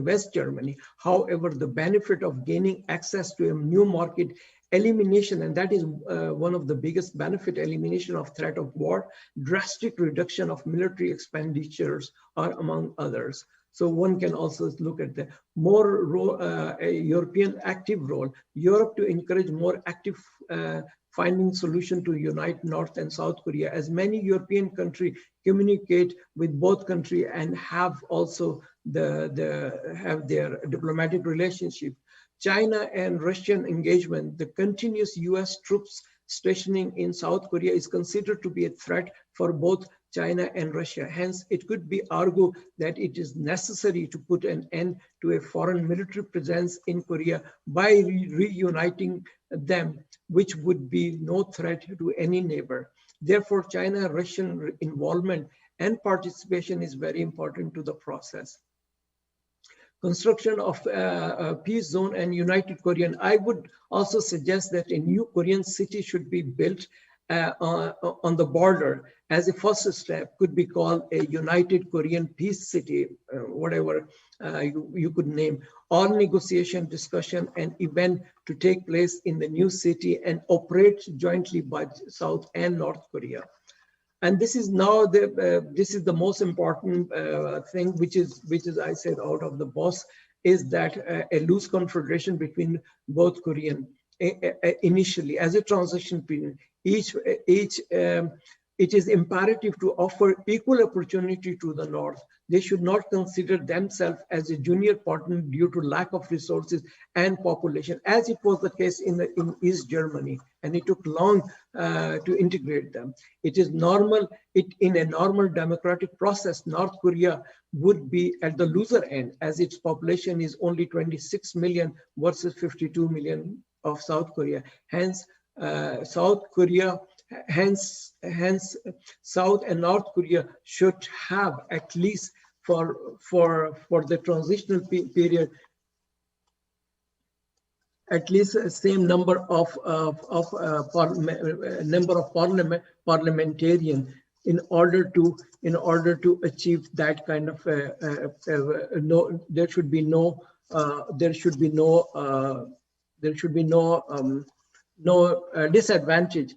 West Germany. However, the benefit of gaining access to a new market, elimination, and that is one of the biggest benefit, elimination of threat of war, drastic reduction of military expenditures are among others. So one can also look at the more European active role, Europe to encourage more active finding solution to unite North and South Korea, as many European countries communicate with both countries and have also have their diplomatic relationship. China and Russian engagement, the continuous US troops stationing in South Korea is considered to be a threat for both China and Russia. Hence, it could be argued that it is necessary to put an end to a foreign military presence in Korea by reuniting them, which would be no threat to any neighbor. Therefore, China-Russian involvement and participation is very important to the process. Construction of a peace zone and united Korean. I would also suggest that a new Korean city should be built on the border as a first step, could be called a united Korean peace city, whatever you could name. All negotiation, discussion, and event to take place in the new city and operate jointly by South and North Korea. And this is now the most important thing, which is I said out of the box, is that a loose confederation between both Korean initially as a transition period. It is imperative to offer equal opportunity to the North. They should not consider themselves as a junior partner due to lack of resources and population, as it was the case in East Germany, and it took long to integrate them. It is normal, in a normal democratic process, North Korea would be at the loser end, as its population is only 26 million versus 52 million of South Korea. Hence, South and North Korea should have, at least for the transitional period, at least the same number of parliamentarians in order to achieve that kind of there should be no disadvantage.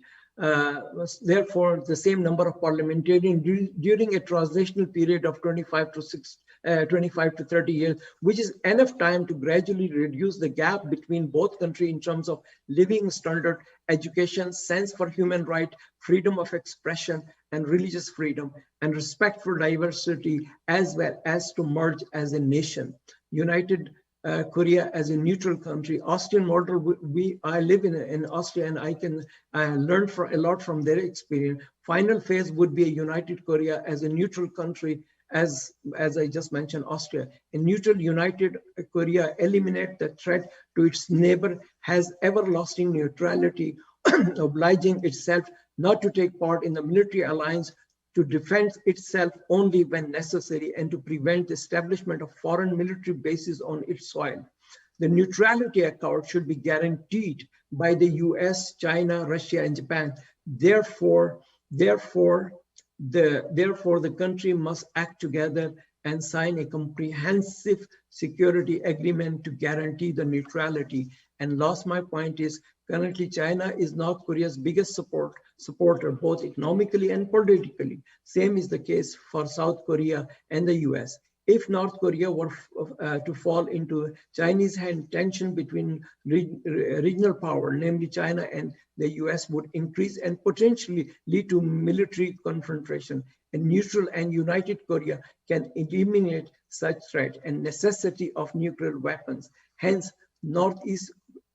Therefore, the same number of parliamentarians during a transitional period of 25 to 30 years, which is enough time to gradually reduce the gap between both countries in terms of living standard, education, sense for human rights, freedom of expression, and religious freedom, and respect for diversity, as well as to merge as a nation. United Korea as a neutral country. Austrian model, I live in Austria, and I can learn a lot from their experience. Final phase would be a united Korea as a neutral country, as I just mentioned, Austria. A neutral united Korea eliminate the threat to its neighbor, has everlasting neutrality, obliging itself not to take part in the military alliance to defend itself only when necessary and to prevent the establishment of foreign military bases on its soil. The neutrality accord should be guaranteed by the US, China, Russia, and Japan. Therefore, the country must act together and sign a comprehensive security agreement to guarantee the neutrality. And last, my point is, currently China is North Korea's biggest supporter, both economically and politically. Same is the case for South Korea and the US. If North Korea were to fall into Chinese hand, tension between regional power, namely China and the US, would increase and potentially lead to military confrontation. A neutral and united Korea can eliminate such threat and necessity of nuclear weapons. Hence, Northeast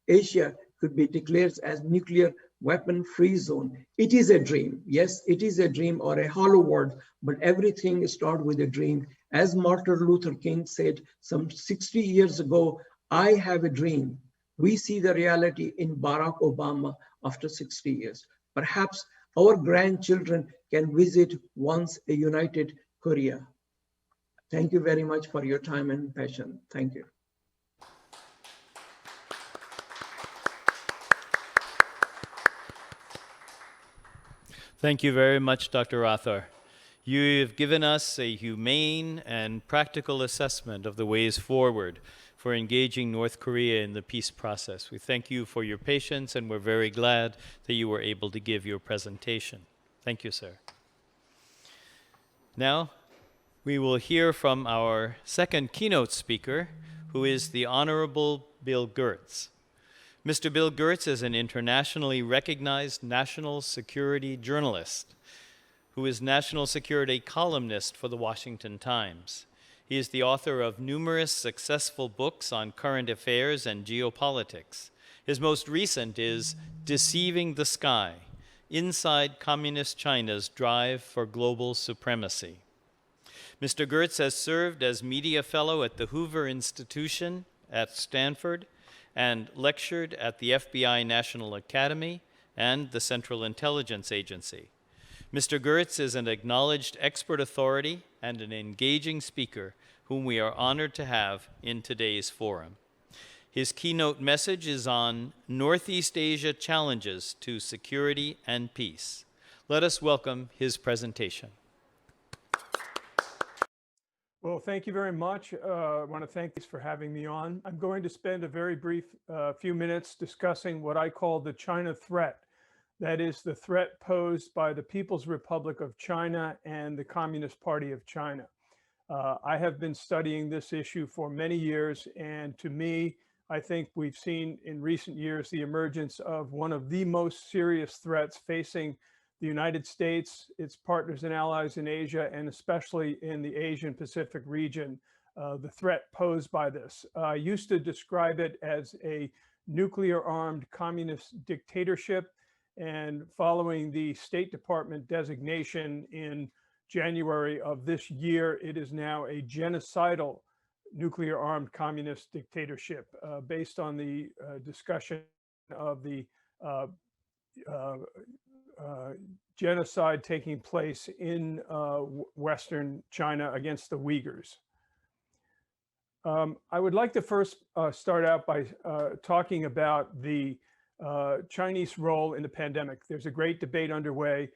Asia could be declared as nuclear weapon-free zone. It is a dream. Yes, it is a dream or a hollow word, but everything starts with a dream. As Martin Luther King said some 60 years ago, I have a dream. We see the reality in Barack Obama after 60 years. Perhaps our grandchildren can visit once a united Korea. Thank you very much for your time and passion. Thank you. Thank you very much, Dr. Rathore. You have given us a humane and practical assessment of the ways forward for engaging North Korea in the peace process. We thank you for your patience, and we're very glad that you were able to give your presentation. Thank you, sir. Now, we will hear from our second keynote speaker, who is the Honorable Bill Gertz. Mr. Bill Gertz is an internationally recognized national security journalist who is national security columnist for the Washington Times. He is the author of numerous successful books on current affairs and geopolitics. His most recent is Deceiving the Sky: Inside Communist China's Drive for Global Supremacy. Mr. Gertz has served as media fellow at the Hoover Institution at Stanford and lectured at the FBI National Academy and the Central Intelligence Agency. Mr. Gertz is an acknowledged expert authority and an engaging speaker whom we are honored to have in today's forum. His keynote message is on Northeast Asia challenges to security and peace. Let us welcome his presentation. Well, thank you very much. I want to thank you for having me on. I'm going to spend a very brief few minutes discussing what I call the China threat. That is the threat posed by the People's Republic of China and the Communist Party of China. I have been studying this issue for many years, and to me, I think we've seen in recent years the emergence of one of the most serious threats facing the United States, its partners and allies in Asia, and especially in the Asian Pacific region, the threat posed by this. I used to describe it as a nuclear-armed communist dictatorship, and following the State Department designation in January of this year, it is now a genocidal nuclear-armed communist dictatorship based on the discussion of the genocide taking place in Western China against the Uyghurs. I would like to first start out by talking about the Chinese role in the pandemic. There's a great debate underway.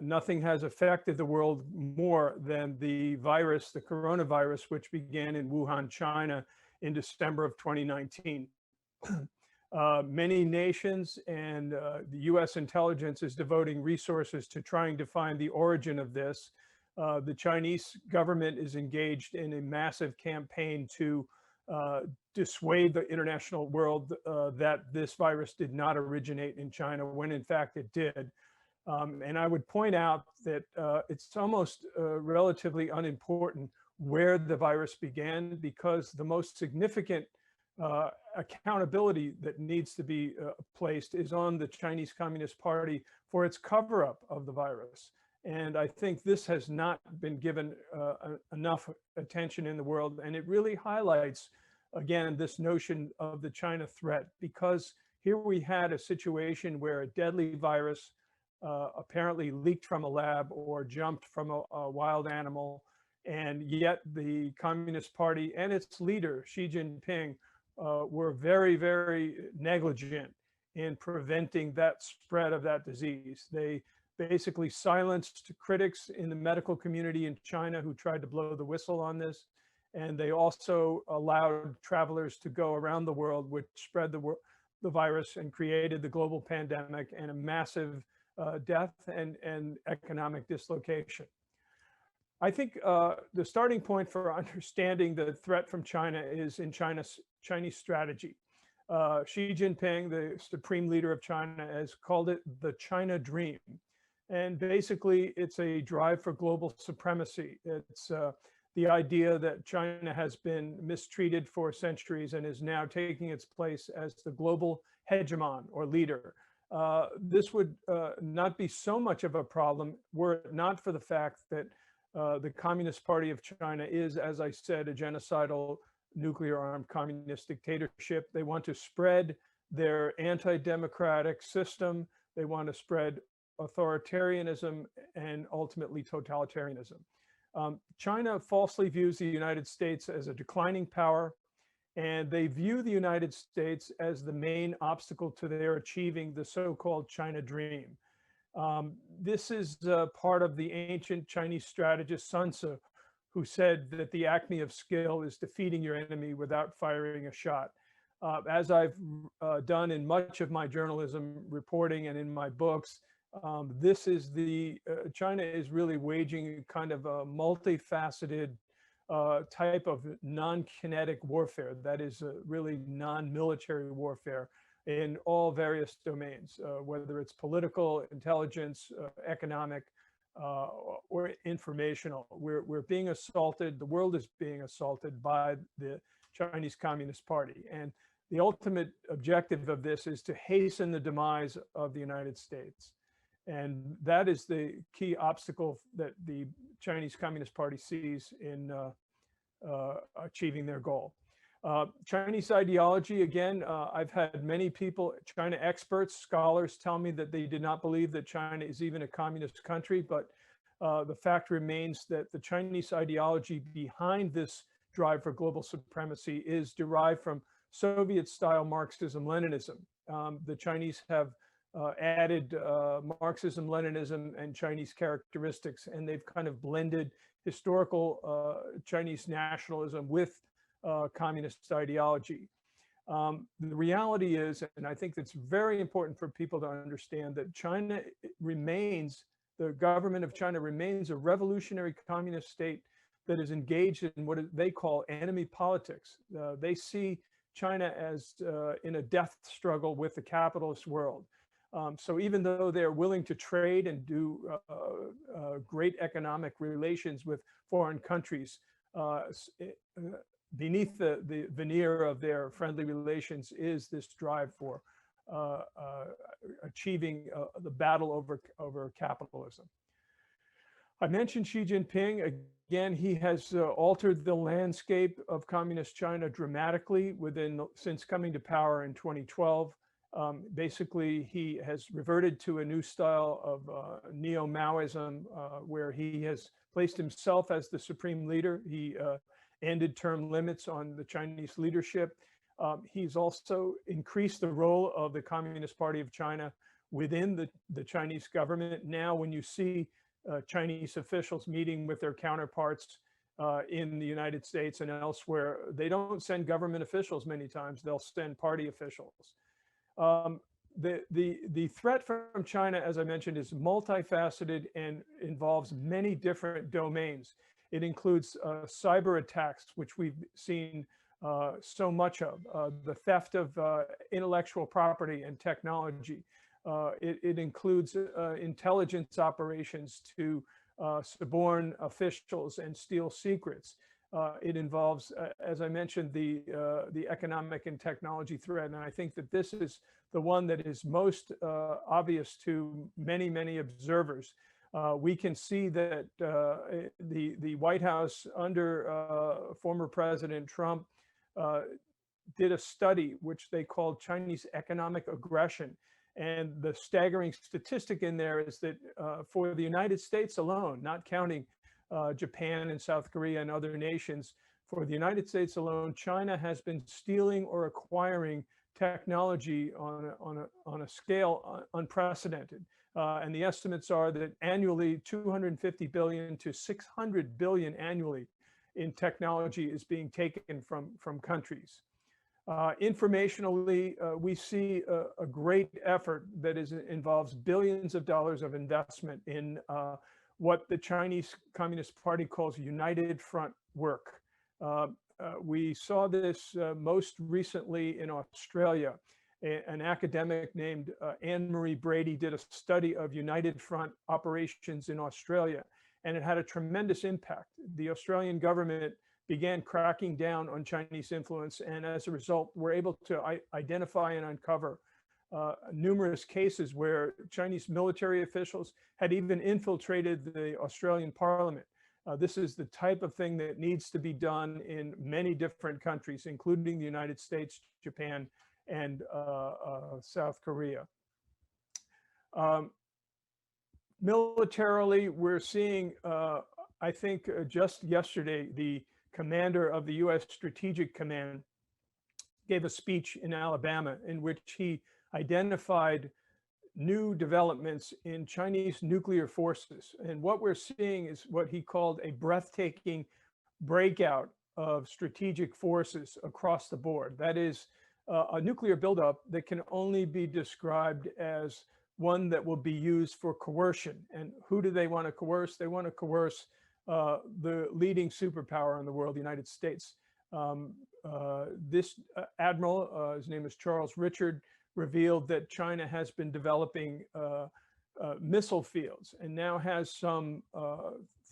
Nothing has affected the world more than the virus, the coronavirus, which began in Wuhan, China in December of 2019. Many nations and the US intelligence is devoting resources to trying to find the origin of this. The Chinese government is engaged in a massive campaign to dissuade the international world that this virus did not originate in China, when in fact it did. And I would point out that it's almost relatively unimportant where the virus began, because the most significant accountability that needs to be placed is on the Chinese Communist Party for its cover-up of the virus. And I think this has not been given enough attention in the world. And it really highlights, again, this notion of the China threat, because here we had a situation where a deadly virus apparently leaked from a lab or jumped from a wild animal. And yet the Communist Party and its leader, Xi Jinping, were very, very negligent in preventing that spread of that disease. They basically silenced critics in the medical community in China who tried to blow the whistle on this. And they also allowed travelers to go around the world, which spread the virus and created the global pandemic and a massive death and economic dislocation. I think the starting point for understanding the threat from China is in Chinese strategy. Xi Jinping, the supreme leader of China, has called it the China Dream. And basically, it's a drive for global supremacy. It's the idea that China has been mistreated for centuries and is now taking its place as the global hegemon or leader. This would not be so much of a problem were it not for the fact that the Communist Party of China is, as I said, a genocidal nuclear-armed communist dictatorship. They want to spread their anti-democratic system. They want to spread authoritarianism and ultimately totalitarianism. China falsely views the United States as a declining power, and they view the United States as the main obstacle to their achieving the so-called China Dream. This is part of the ancient Chinese strategist Sun Tzu, who said that the acme of skill is defeating your enemy without firing a shot. As I've done in much of my journalism reporting and in my books, this is China is really waging kind of a multifaceted type of non-kinetic warfare, that is really non-military warfare in all various domains, whether it's political, intelligence, economic, or informational. We're being assaulted, the world is being assaulted by the Chinese Communist Party. And the ultimate objective of this is to hasten the demise of the United States. And that is the key obstacle that the Chinese Communist Party sees in achieving their goal. Chinese ideology, again, I've had many people, China experts, scholars tell me that they did not believe that China is even a communist country, but the fact remains that the Chinese ideology behind this drive for global supremacy is derived from Soviet-style Marxism-Leninism. The Chinese have added Marxism-Leninism and Chinese characteristics, and they've kind of blended historical Chinese nationalism with communist ideology. The reality is, and I think it's very important for people to understand, that China remains, the government of China remains a revolutionary communist state that is engaged in what they call enemy politics. They see China as in a death struggle with the capitalist world. So even though they're willing to trade and do great economic relations with foreign countries, beneath the veneer of their friendly relations is this drive for achieving the battle over capitalism. I mentioned Xi Jinping. Again, he has altered the landscape of communist China dramatically since coming to power in 2012. Basically, he has reverted to a new style of neo-Maoism, where he has placed himself as the supreme leader. He ended term limits on the Chinese leadership. He's also increased the role of the Communist Party of China within the Chinese government. Now, when you see Chinese officials meeting with their counterparts in the United States and elsewhere, they don't send government officials many times, they'll send party officials. The threat from China, as I mentioned, is multifaceted and involves many different domains. It includes cyber attacks, which we've seen so much of, the theft of intellectual property and technology. It includes intelligence operations to suborn officials and steal secrets. It involves, as I mentioned, the economic and technology threat. And I think that this is the one that is most obvious to many, many observers. We can see that the White House under former President Trump did a study which they called Chinese economic aggression. And the staggering statistic in there is that for the United States alone, not counting Japan and South Korea and other nations, for the United States alone, China has been stealing or acquiring technology on a scale unprecedented. And the estimates are that annually 250 billion to 600 billion annually in technology is being taken from countries. Informationally, we see a great effort that involves billions of dollars of investment in what the Chinese Communist Party calls United Front work. We saw this most recently in Australia. An academic named Anne-Marie Brady did a study of United Front operations in Australia, and it had a tremendous impact. The Australian government began cracking down on Chinese influence, and as a result, were able to identify and uncover numerous cases where Chinese military officials had even infiltrated the Australian parliament. This is the type of thing that needs to be done in many different countries, including the United States, Japan, and South Korea. Militarily, we're seeing, I think just yesterday, the commander of the U.S. Strategic Command gave a speech in Alabama in which he identified new developments in Chinese nuclear forces. And what we're seeing is what he called a breathtaking breakout of strategic forces across the board. That is a nuclear buildup that can only be described as one that will be used for coercion. And who do they want to coerce? They want to coerce the leading superpower in the world, the United States. This admiral, his name is Charles Richard, revealed that China has been developing missile fields and now has some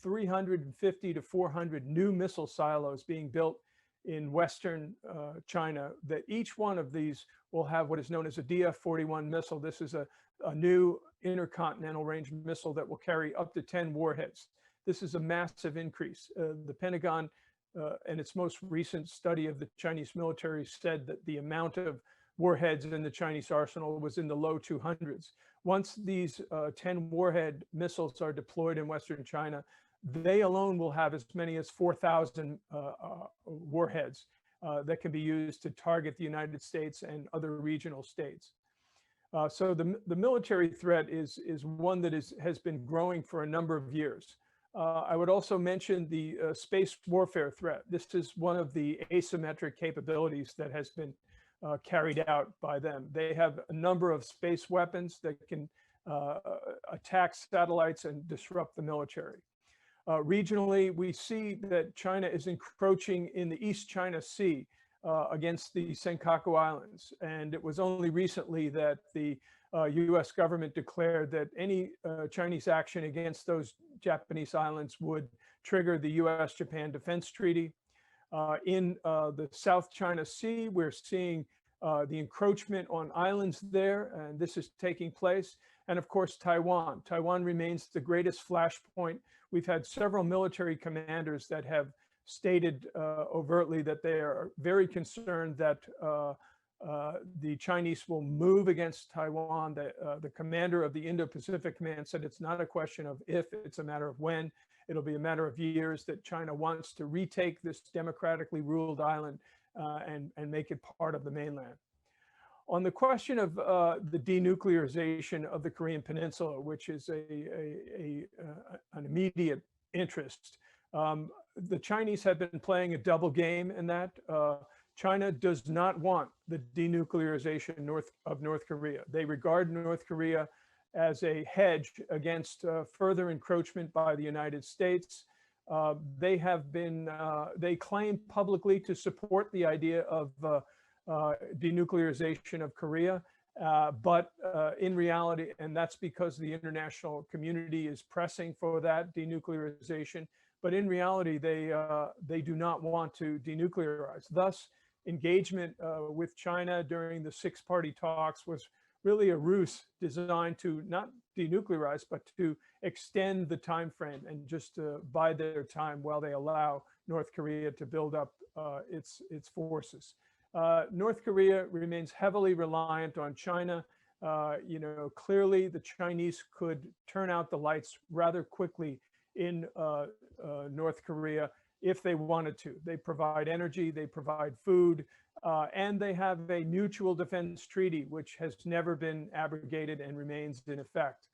350 to 400 new missile silos being built in Western China, that each one of these will have what is known as a DF-41 missile. This is a new intercontinental range missile that will carry up to 10 warheads. This is a massive increase. The Pentagon, in its most recent study of the Chinese military, said that the amount of warheads in the Chinese arsenal was in the low 200s. Once these 10 warhead missiles are deployed in Western China, they alone will have as many as 4,000 warheads that can be used to target the United States and other regional states. So the military threat is one that has been growing for a number of years. I would also mention the space warfare threat. This is one of the asymmetric capabilities that has been carried out by them. They have a number of space weapons that can attack satellites and disrupt the military. Regionally, we see that China is encroaching in the East China Sea against the Senkaku Islands. And it was only recently that the US government declared that any Chinese action against those Japanese islands would trigger the US-Japan Defense Treaty. In the South China Sea, we're seeing the encroachment on islands there, and this is taking place. And of course, Taiwan. Taiwan remains the greatest flashpoint. We've had several military commanders that have stated overtly that they are very concerned that the Chinese will move against Taiwan. The commander of the Indo-Pacific Command said it's not a question of if, it's a matter of when. It'll be a matter of years that China wants to retake this democratically ruled island and make it part of the mainland. On the question of the denuclearization of the Korean Peninsula, which is an immediate interest, the Chinese have been playing a double game in that. China does not want the denuclearization of North Korea. They regard North Korea as a hedge against further encroachment by the United States. They claim publicly to support the idea of denuclearization of Korea, but in reality, and that's because the international community is pressing for that denuclearization, but in reality, they do not want to denuclearize. Thus, engagement with China during the six-party talks was really a ruse designed to not denuclearize, but to extend the time frame and just to bide their time while they allow North Korea to build up its forces. North Korea remains heavily reliant on China. Clearly the Chinese could turn out the lights rather quickly in North Korea if they wanted to. They provide energy, they provide food, and they have a mutual defense treaty, which has never been abrogated and remains in effect.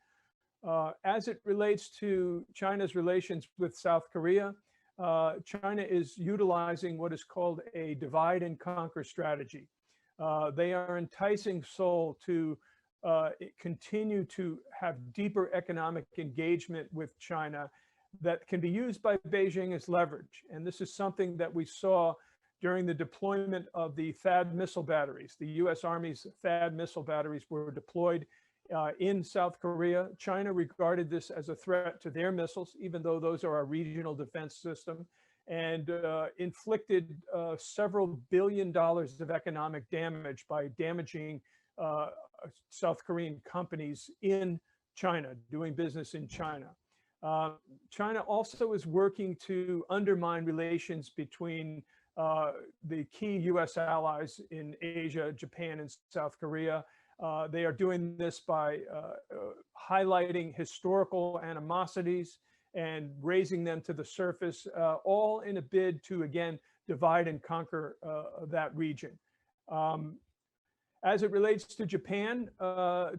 As it relates to China's relations with South Korea, China is utilizing what is called a divide and conquer strategy. They are enticing Seoul to continue to have deeper economic engagement with China that can be used by Beijing as leverage. And this is something that we saw during the deployment of the THAAD missile batteries. The US Army's THAAD missile batteries were deployed in South Korea. China regarded this as a threat to their missiles, even though those are a regional defense system, and inflicted several $billion of economic damage by damaging South Korean companies in China, doing business in China. China also is working to undermine relations between the key US allies in Asia, Japan, and South Korea. They are doing this by highlighting historical animosities and raising them to the surface, all in a bid to, again, divide and conquer that region. As it relates to Japan,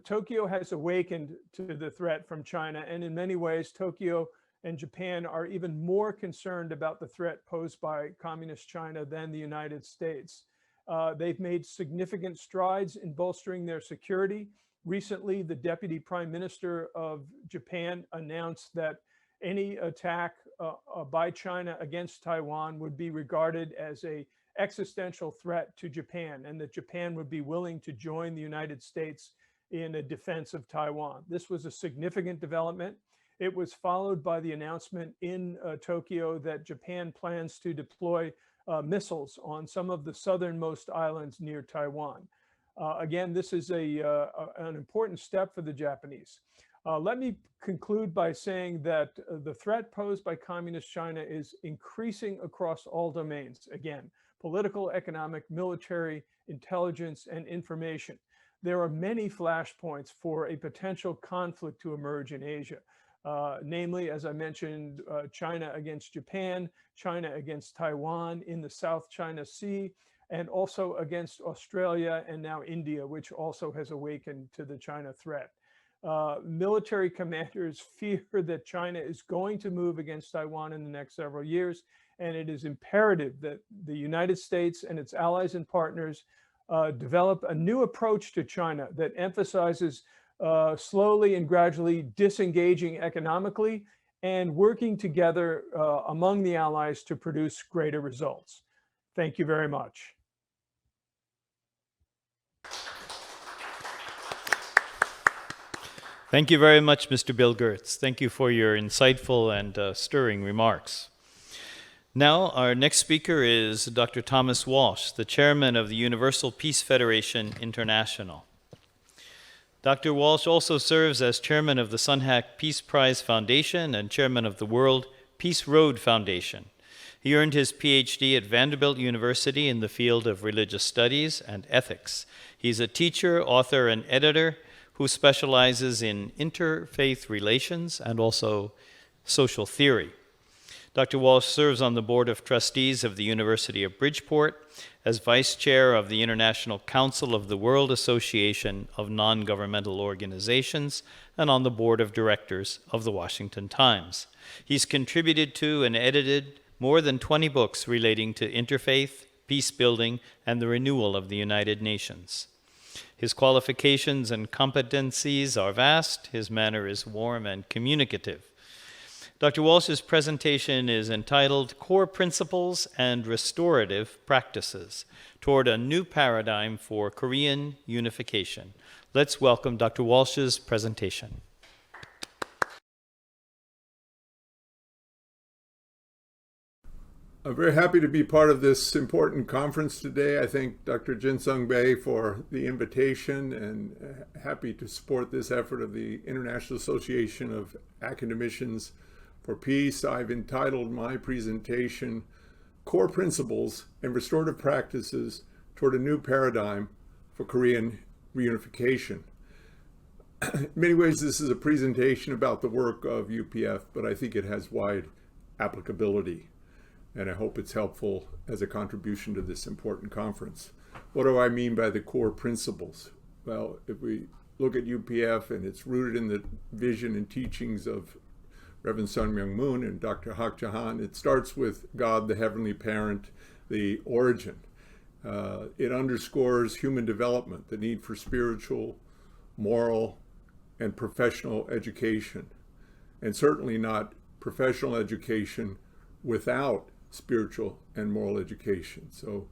Tokyo has awakened to the threat from China, and in many ways, Tokyo and Japan are even more concerned about the threat posed by Communist China than the United States. They've made significant strides in bolstering their security. Recently, the Deputy Prime Minister of Japan announced that any attack by China against Taiwan would be regarded as an existential threat to Japan, and that Japan would be willing to join the United States in a defense of Taiwan. This was a significant development. It was followed by the announcement in Tokyo that Japan plans to deploy missiles on some of the southernmost islands near Taiwan. Again, this is an important step for the Japanese. Let me conclude by saying that the threat posed by Communist China is increasing across all domains. Again, political, economic, military, intelligence, and information. There are many flashpoints for a potential conflict to emerge in Asia. Namely, as I mentioned, China against Japan, China against Taiwan in the South China Sea, and also against Australia and now India, which also has awakened to the China threat. Military commanders fear that China is going to move against Taiwan in the next several years, and it is imperative that the United States and its allies and partners develop a new approach to China that emphasizes slowly and gradually disengaging economically and working together among the allies to produce greater results. Thank you very much. Thank you very much, Mr. Bill Gertz. Thank you for your insightful and stirring remarks. Now, our next speaker is Dr. Thomas Walsh, the chairman of the Universal Peace Federation International. Dr. Walsh also serves as chairman of the Sunhack Peace Prize Foundation and chairman of the World Peace Road Foundation. He earned his PhD at Vanderbilt University in the field of religious studies and ethics. He's a teacher, author, and editor who specializes in interfaith relations and also social theory. Dr. Walsh serves on the Board of Trustees of the University of Bridgeport as Vice Chair of the International Council of the World Association of Non-Governmental Organizations and on the Board of Directors of the Washington Times. He's contributed to and edited more than 20 books relating to interfaith, peace building, and the renewal of the United Nations. His qualifications and competencies are vast. His manner is warm and communicative. Dr. Walsh's presentation is entitled Core Principles and Restorative Practices Toward a New Paradigm for Korean Unification. Let's welcome Dr. Walsh's presentation. I'm very happy to be part of this important conference today. I thank Dr. Jin-Sung Bae for the invitation and happy to support this effort of the International Association of Academicians for Peace. I've entitled my presentation, Core Principles and Restorative Practices Toward a New Paradigm for Korean Reunification. In many ways, this is a presentation about the work of UPF, but I think it has wide applicability, and I hope it's helpful as a contribution to this important conference. What do I mean by the core principles? Well, if we look at UPF, and it's rooted in the vision and teachings of Reverend Sun Myung Moon and Dr. Hak Jahan, it starts with God, the Heavenly Parent, the origin. It underscores human development, the need for spiritual, moral, and professional education, and certainly not professional education without spiritual and moral education. So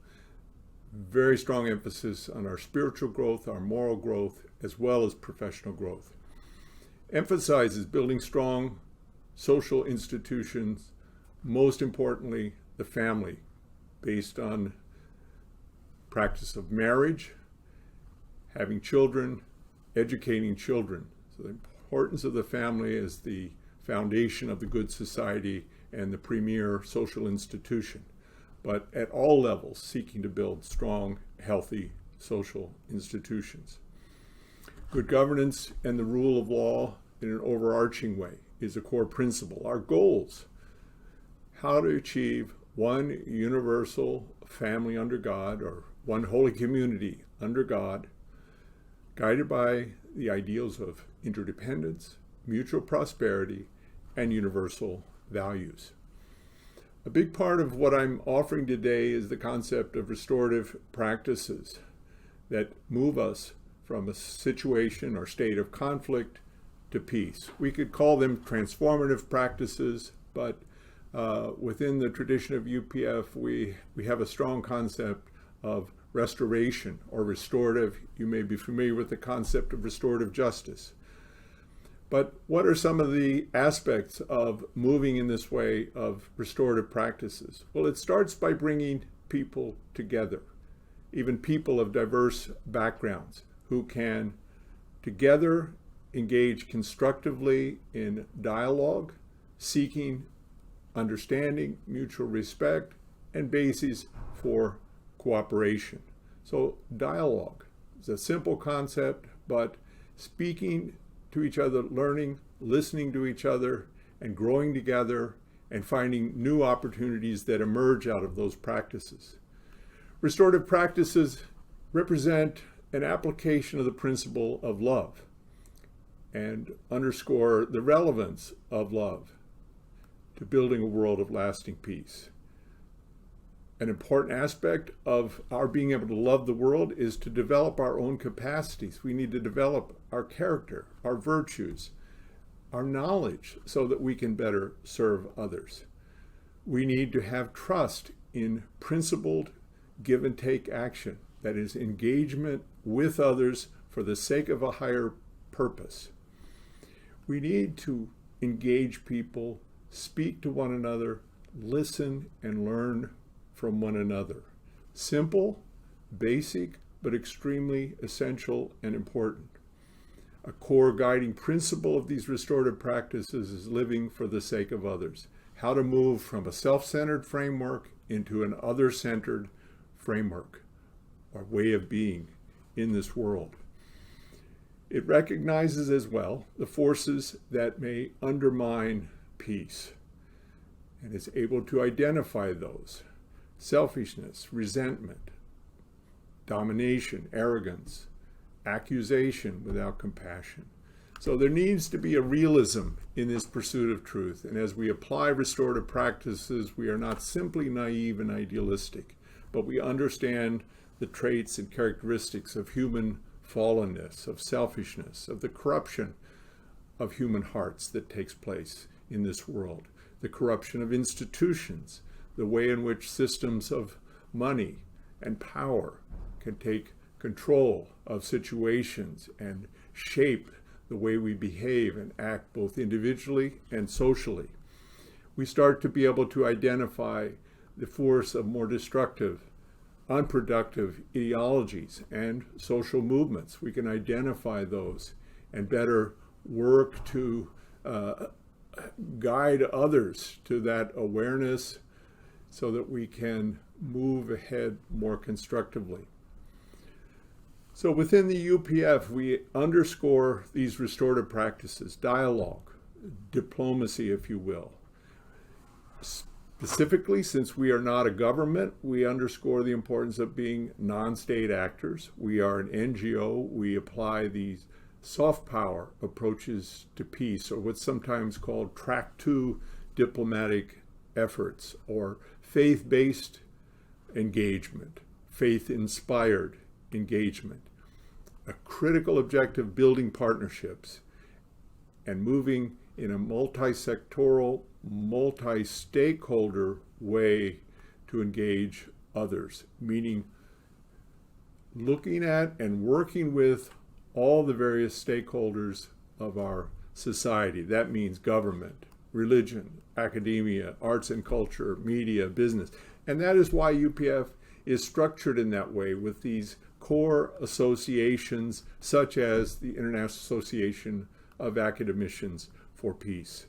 very strong emphasis on our spiritual growth, our moral growth, as well as professional growth. Emphasizes building strong social institutions, most importantly, the family, based on practice of marriage, having children, educating children. So the importance of the family is the foundation of the good society and the premier social institution, but at all levels seeking to build strong, healthy social institutions. Good governance and the rule of law in an overarching way is a core principle. Our goals: how to achieve one universal family under God, or one holy community under God, guided by the ideals of interdependence, mutual prosperity, and universal values. A big part of what I'm offering today is the concept of restorative practices that move us from a situation or state of conflict to peace. We could call them transformative practices, but within the tradition of UPF, we have a strong concept of restoration or restorative. You may be familiar with the concept of restorative justice. But what are some of the aspects of moving in this way of restorative practices? Well, it starts by bringing people together, even people of diverse backgrounds, who can together engage constructively in dialogue, seeking understanding, mutual respect, and bases for cooperation. So dialogue is a simple concept, but speaking to each other, learning, listening to each other, and growing together, and finding new opportunities that emerge out of those practices. Restorative practices represent an application of the principle of love and underscore the relevance of love to building a world of lasting peace. An important aspect of our being able to love the world is to develop our own capacities. We need to develop our character, our virtues, our knowledge, so that we can better serve others. We need to have trust in principled give and take action, that is, engagement with others for the sake of a higher purpose. We need to engage people, speak to one another, listen, and learn from one another. Simple, basic, but extremely essential and important. A core guiding principle of these restorative practices is living for the sake of others. How to move from a self-centered framework into an other-centered framework or way of being in this world. It recognizes as well the forces that may undermine peace and is able to identify those: selfishness, resentment, domination, arrogance, accusation without compassion. So there needs to be a realism in this pursuit of truth. And as we apply restorative practices, we are not simply naive and idealistic, but we understand the traits and characteristics of human fallenness, of selfishness, of the corruption of human hearts that takes place in this world, the corruption of institutions, the way in which systems of money and power can take control of situations and shape the way we behave and act both individually and socially. We start to be able to identify the force of more destructive, unproductive ideologies and social movements. We can identify those and better work to guide others to that awareness so that we can move ahead more constructively. So within the UPF, we underscore these restorative practices, dialogue, diplomacy, if you will. Specifically, since we are not a government, we underscore the importance of being non-state actors. We are an NGO. We apply these soft power approaches to peace, or what's sometimes called track 2 diplomatic efforts, or faith-based engagement, faith-inspired engagement. A critical objective, building partnerships and moving in a multi-sectoral, multi-stakeholder way to engage others, meaning looking at and working with all the various stakeholders of our society. That means government, religion, academia, arts and culture, media, business. And that is why UPF is structured in that way, with these core associations such as the International Association of Academicians for Peace.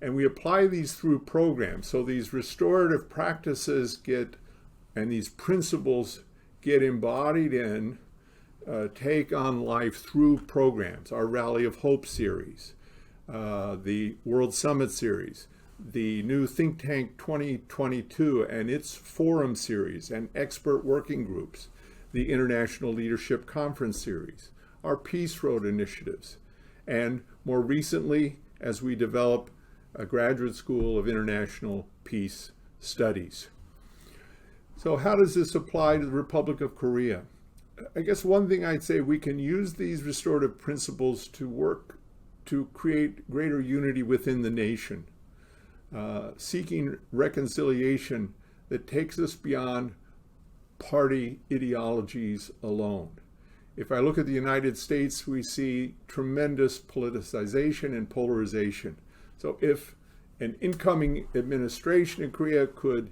And we apply these through programs. So these restorative practices and these principles get embodied in, take on life through programs. Our Rally of Hope series, the World Summit series, the new Think Tank 2022 and its forum series and expert working groups, the International Leadership Conference series, our Peace Road initiatives, and more recently, as we develop a graduate school of international peace studies. So how does this apply to the Republic of Korea? I guess one thing I'd say, we can use these restorative principles to work to create greater unity within the nation, seeking reconciliation that takes us beyond party ideologies alone. If I look at the United States, we see tremendous politicization and polarization. So if an incoming administration in Korea could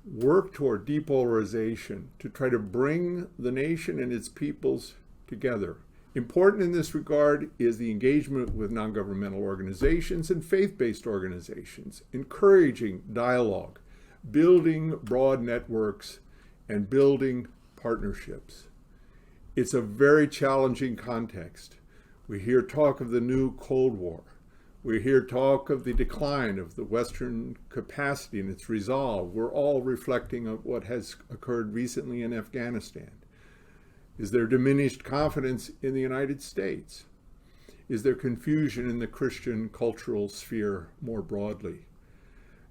work toward depolarization to try to bring the nation and its peoples together. Important in this regard is the engagement with non-governmental organizations and faith-based organizations, encouraging dialogue, building broad networks, and building partnerships. It's a very challenging context. We hear talk of the new Cold War. We hear talk of the decline of the Western capacity and its resolve. We're all reflecting on what has occurred recently in Afghanistan. Is there diminished confidence in the United States? Is there confusion in the Christian cultural sphere more broadly?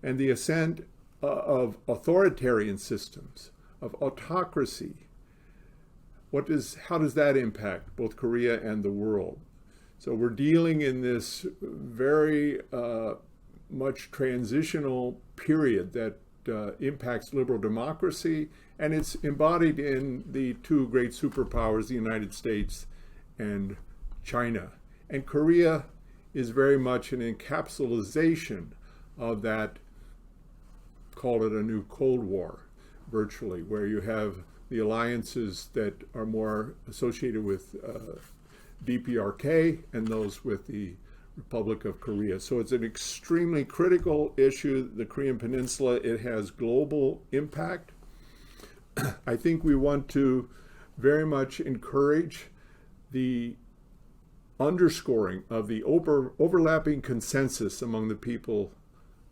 And the ascent of authoritarian systems, of autocracy, how does that impact both Korea and the world? So we're dealing in this very much transitional period that impacts liberal democracy, and it's embodied in the two great superpowers, the United States and China. And Korea is very much an encapsulation of that, call it a new Cold War, virtually, where you have the alliances that are more associated with DPRK and those with the Republic of Korea. So it's an extremely critical issue, the Korean Peninsula. It has global impact. I think we want to very much encourage the underscoring of the overlapping consensus among the people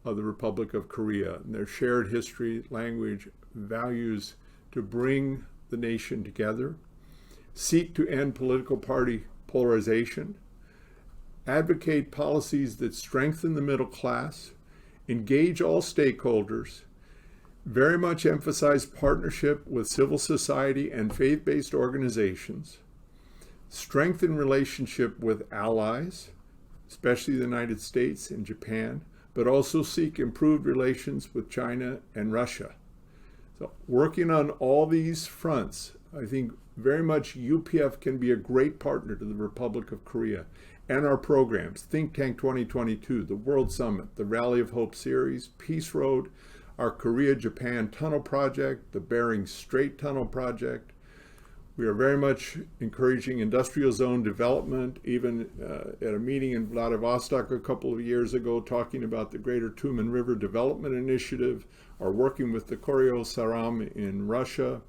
of the Republic of Korea and their shared history, language, values, to bring the nation together, seek to end political party polarization, advocate policies that strengthen the middle class, engage all stakeholders, very much emphasize partnership with civil society and faith-based organizations, strengthen relationship with allies, especially the United States and Japan, but also seek improved relations with China and Russia. So working on all these fronts, I think very much UPF can be a great partner to the Republic of Korea and our programs, Think Tank 2022, the World Summit, the Rally of Hope series, Peace Road, our Korea-Japan Tunnel Project, the Bering Strait Tunnel Project. We are very much encouraging industrial zone development, even at a meeting in Vladivostok a couple of years ago, talking about the Greater Tumen River Development Initiative, or working with the Koryo Saram in Russia,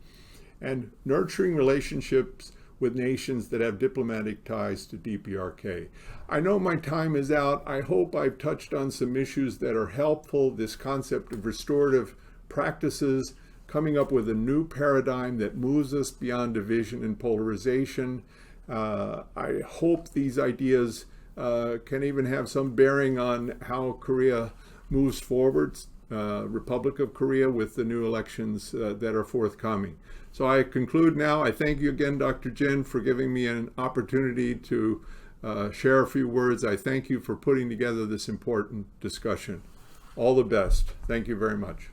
and nurturing relationships with nations that have diplomatic ties to DPRK. I know my time is out. I hope I've touched on some issues that are helpful, this concept of restorative practices, coming up with a new paradigm that moves us beyond division and polarization. I hope these ideas can even have some bearing on how Korea moves forward, Republic of Korea, with the new elections that are forthcoming. So I conclude now. I thank you again, Dr. Jin, for giving me an opportunity to share a few words. I thank you for putting together this important discussion. All the best. Thank you very much.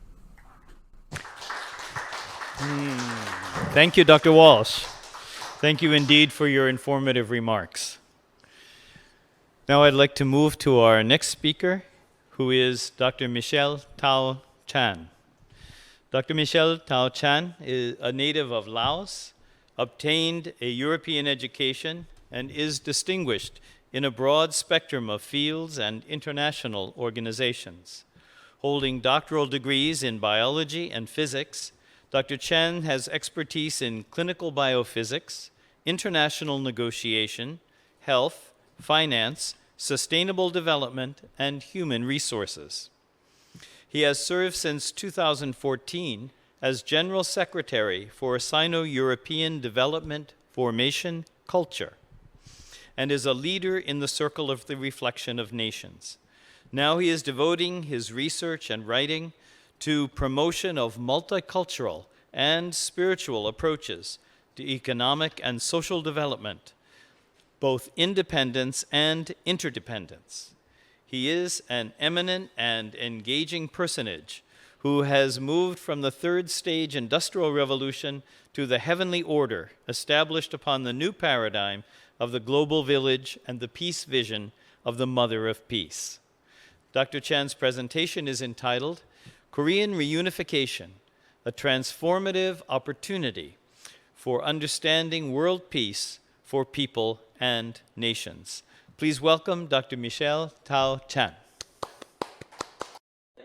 Thank you, Dr. Walsh. Thank you indeed for your informative remarks. Now I'd like to move to our next speaker, who is Dr. Michelle Thao Chan. Dr. Michelle Thao Chan is a native of Laos, obtained a European education, and is distinguished in a broad spectrum of fields and international organizations. Holding doctoral degrees in biology and physics, Dr. Chan has expertise in clinical biophysics, international negotiation, health, finance, sustainable development, and human resources. He has served since 2014 as General Secretary for Sino-European Development Formation Culture and is a leader in the Circle of the Reflection of Nations. Now he is devoting his research and writing to promotion of multicultural and spiritual approaches to economic and social development, both independence and interdependence. He is an eminent and engaging personage who has moved from the third stage industrial revolution to the heavenly order established upon the new paradigm of the global village and the peace vision of the Mother of Peace. Dr. Chan's presentation is entitled Korean Reunification, a Transformative Opportunity for Understanding World Peace for People and Nations. Please welcome Dr. Michelle Thao Chan.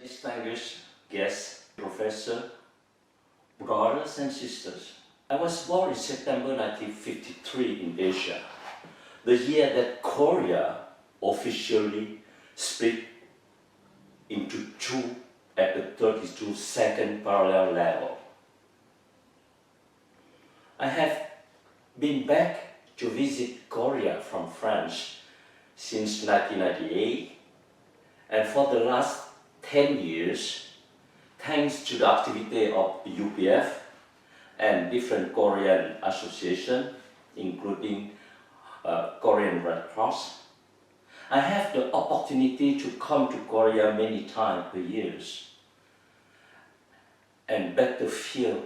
Distinguished guests, professor, brothers and sisters. I was born in September 1953 in Asia, the year that Korea officially split into two at the 32nd parallel level. I have been back to visit Korea from France since 1998, and for the last 10 years, thanks to the activity of UPF and different Korean associations, including Korean Red Cross, I have the opportunity to come to Korea many times per year and better feel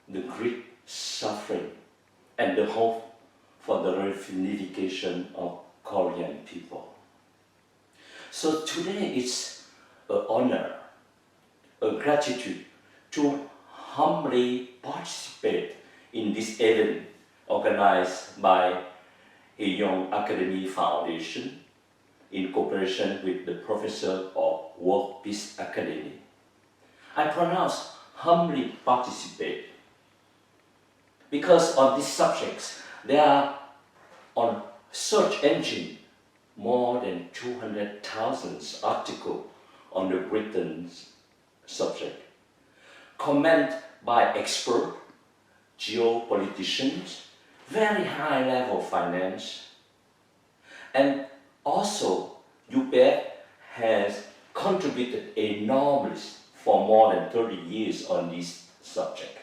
the great suffering and the hope for the reunification of Korean people. So today it's an honor, a gratitude to humbly participate in this event organized by a Young Academy Foundation in cooperation with the Professor of World Peace Academy. I pronounce humbly participate because on these subjects there are on search engine more than 200,000 articles on the written subject. Comment by experts, geopoliticians, very high level finance, and also UPF has contributed enormously for more than 30 years on this subject,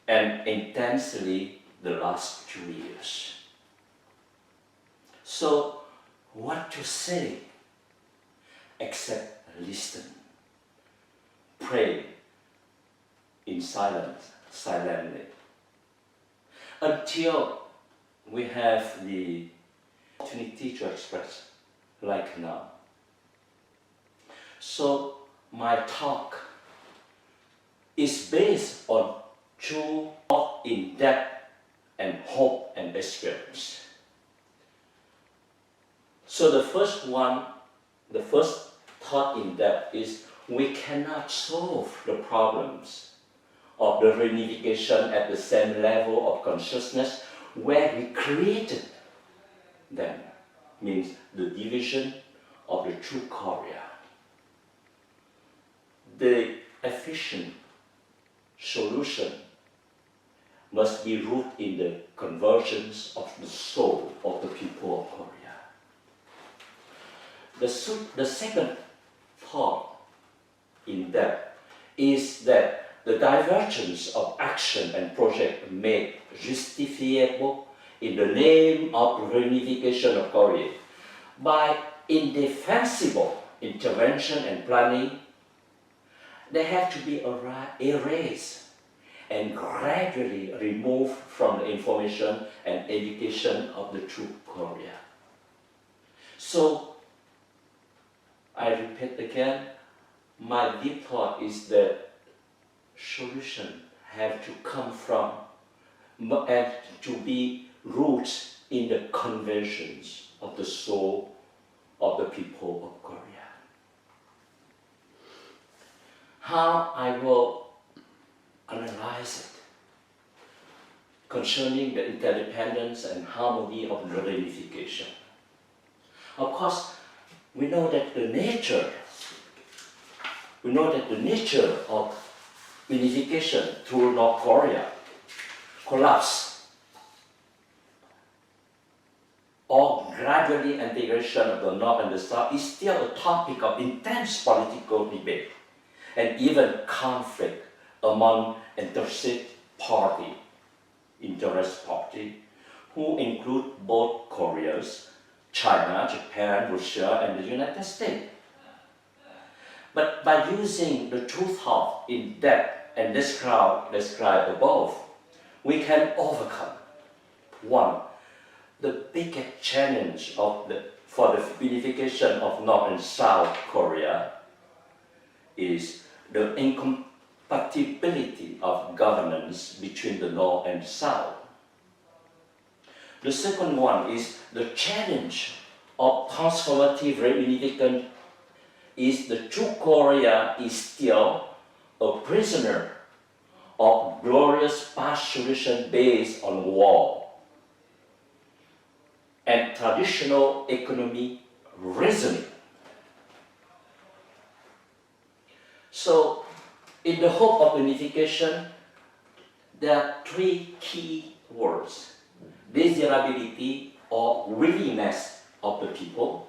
and intensely the last 2 years. So, what to say except listen, pray in silence, silently, until we have the opportunity to express like now. So, my talk is based on true thought in depth and hope and experience. So the first thought in depth is we cannot solve the problems of the reunification at the same level of consciousness where we created them, means the division of the true Korea. The efficient solution must be rooted in the convergence of the soul of the people of Korea. The second thought in that is that the divergence of action and project made justifiable in the name of reunification of Korea by indefensible intervention and planning, they have to be erased and gradually removed from the information and education of the true Korea. So, I repeat again, my deep thought is that solution have to come from and to be rooted in the conventions of the soul of the people of Korea. How I will analyze it concerning the interdependence and harmony of the reunification. Of course, we know that the nature of unification through North Korea collapse or gradually integration of the North and the South is still a topic of intense political debate and even conflict among interested party, who include both Koreas, China, Japan, Russia, and the United States. But by using the true thought in depth and described above, we can overcome one, the biggest challenge for the unification of North and South Korea is the incompatibility of governance between the North and the South. The second one is the challenge of transformative reunification is the true Korea is still a prisoner of glorious past solution based on war and traditional economic reasoning. So, in the hope of unification, there are three key words: desirability or willingness of the people,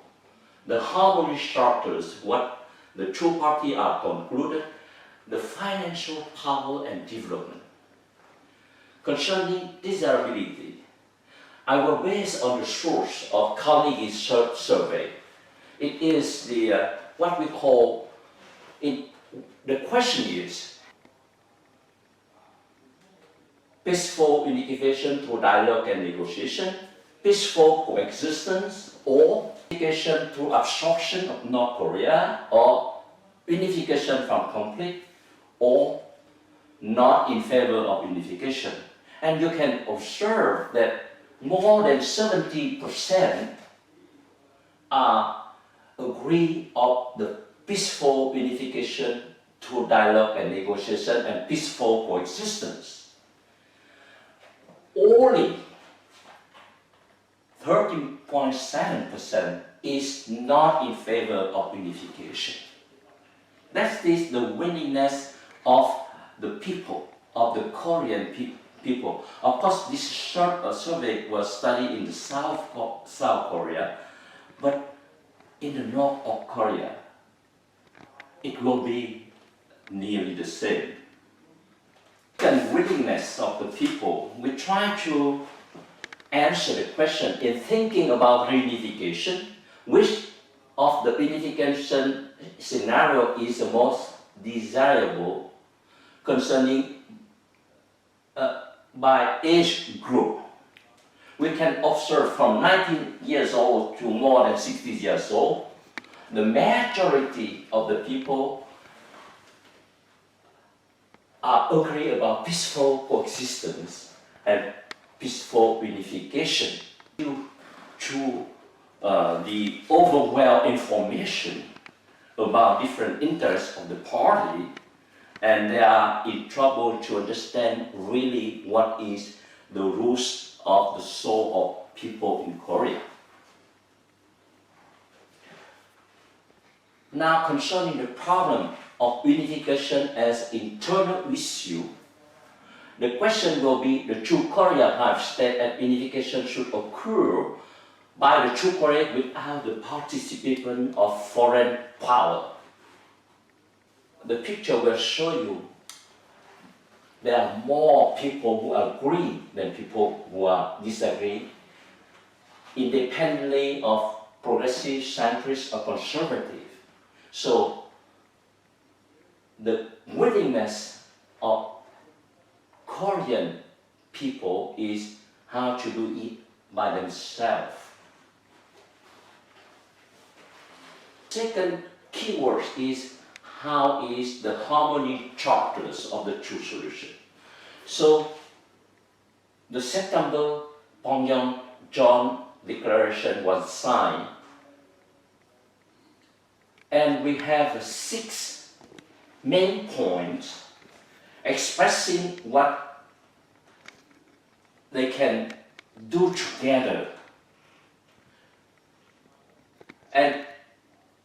the harmony charters, what the two parties are concluded, the financial power and development. Concerning desirability, I will base on the source of Carnegie's survey. It is the what we call the question is peaceful unification through dialogue and negotiation, peaceful coexistence, or unification through absorption of North Korea, or unification from conflict, or not in favor of unification. And you can observe that more than 70% agree of the peaceful unification through dialogue and negotiation and peaceful coexistence. Only 13.7% is not in favor of unification. That is the willingness of the people, of the Korean people. Of course, this survey was studied in the South Korea, but in the North of Korea, it will be nearly the same. And willingness of the people, we try to answer the question in thinking about reunification, which of the unification scenario is the most desirable concerning by age group. We can observe from 19 years old to more than 60 years old, the majority of the people agree about peaceful coexistence and peaceful unification. To the overwhelming information about different interests of the party, and they are in trouble to understand really what is the roots of the soul of people in Korea. Now, concerning the problem of unification as internal issue, the question will be the two Korea have stated that unification should occur by the two Korea without the participation of foreign power. The picture will show you there are more people who agree than people who are disagree, independently of progressive, centrist, or conservative. So the willingness of Korean people is how to do it by themselves. Second keyword is how is the harmony charters of the two solutions. So the September Pyongyang Declaration was signed, and we have 6 main points expressing what they can do together. And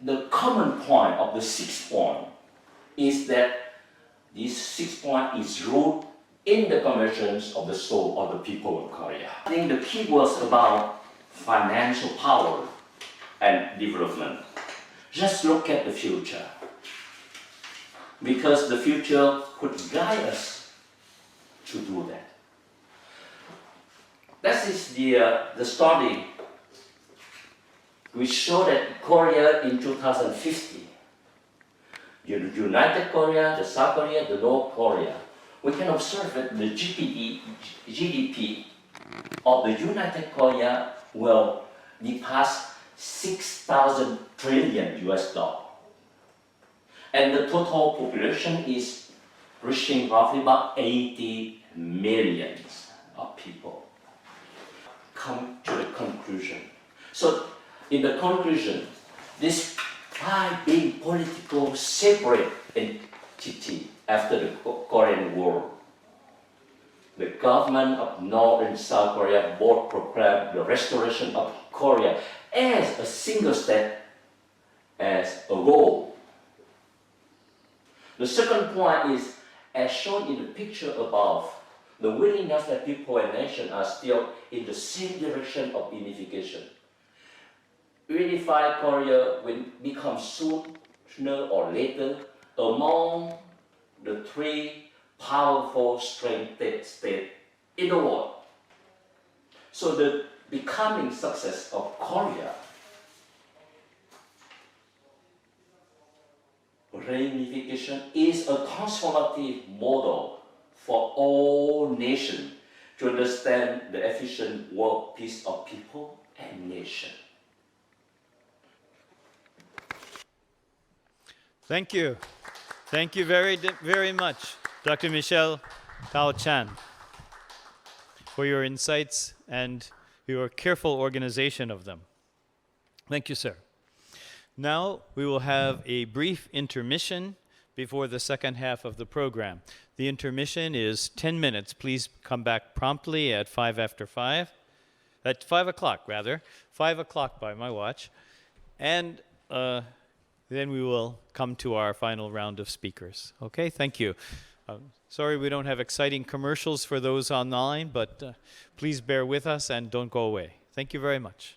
the common point of the 6 points is that this 6 point is rooted in the convergence of the soul of the people of Korea. I think the key was about financial power and development. Just look at the future, because the future could guide us to do that. That is the study which showed that Korea in 2050, the United Korea, the South Korea, the North Korea, we can observe that the GDP of the United Korea will surpass 6,000 trillion US dollars. And the total population is reaching roughly about 80 million of people. Come to the conclusion. So in the conclusion, this 5 big political separate entity after the Korean War, the government of North and South Korea both proclaimed the restoration of Korea as a single state as a goal. The second point is, as shown in the picture above, the willingness that people and nations are still in the same direction of unification. Unified Korea will become sooner or later among the 3 powerful strength states in the world. So the becoming success of Korea, reunification, is a transformative model for all nations to understand the efficient world peace of people and nation. Thank you. Thank you very much, Dr. Michelle Tao Chan, for your insights and your careful organization of them. Thank you, sir. Now we will have a brief intermission before the second half of the program. The intermission is 10 minutes. Please come back promptly at 5 o'clock rather, 5 o'clock by my watch. And then we will come to our final round of speakers. Okay, thank you. Sorry we don't have exciting commercials for those online, but please bear with us and don't go away. Thank you very much.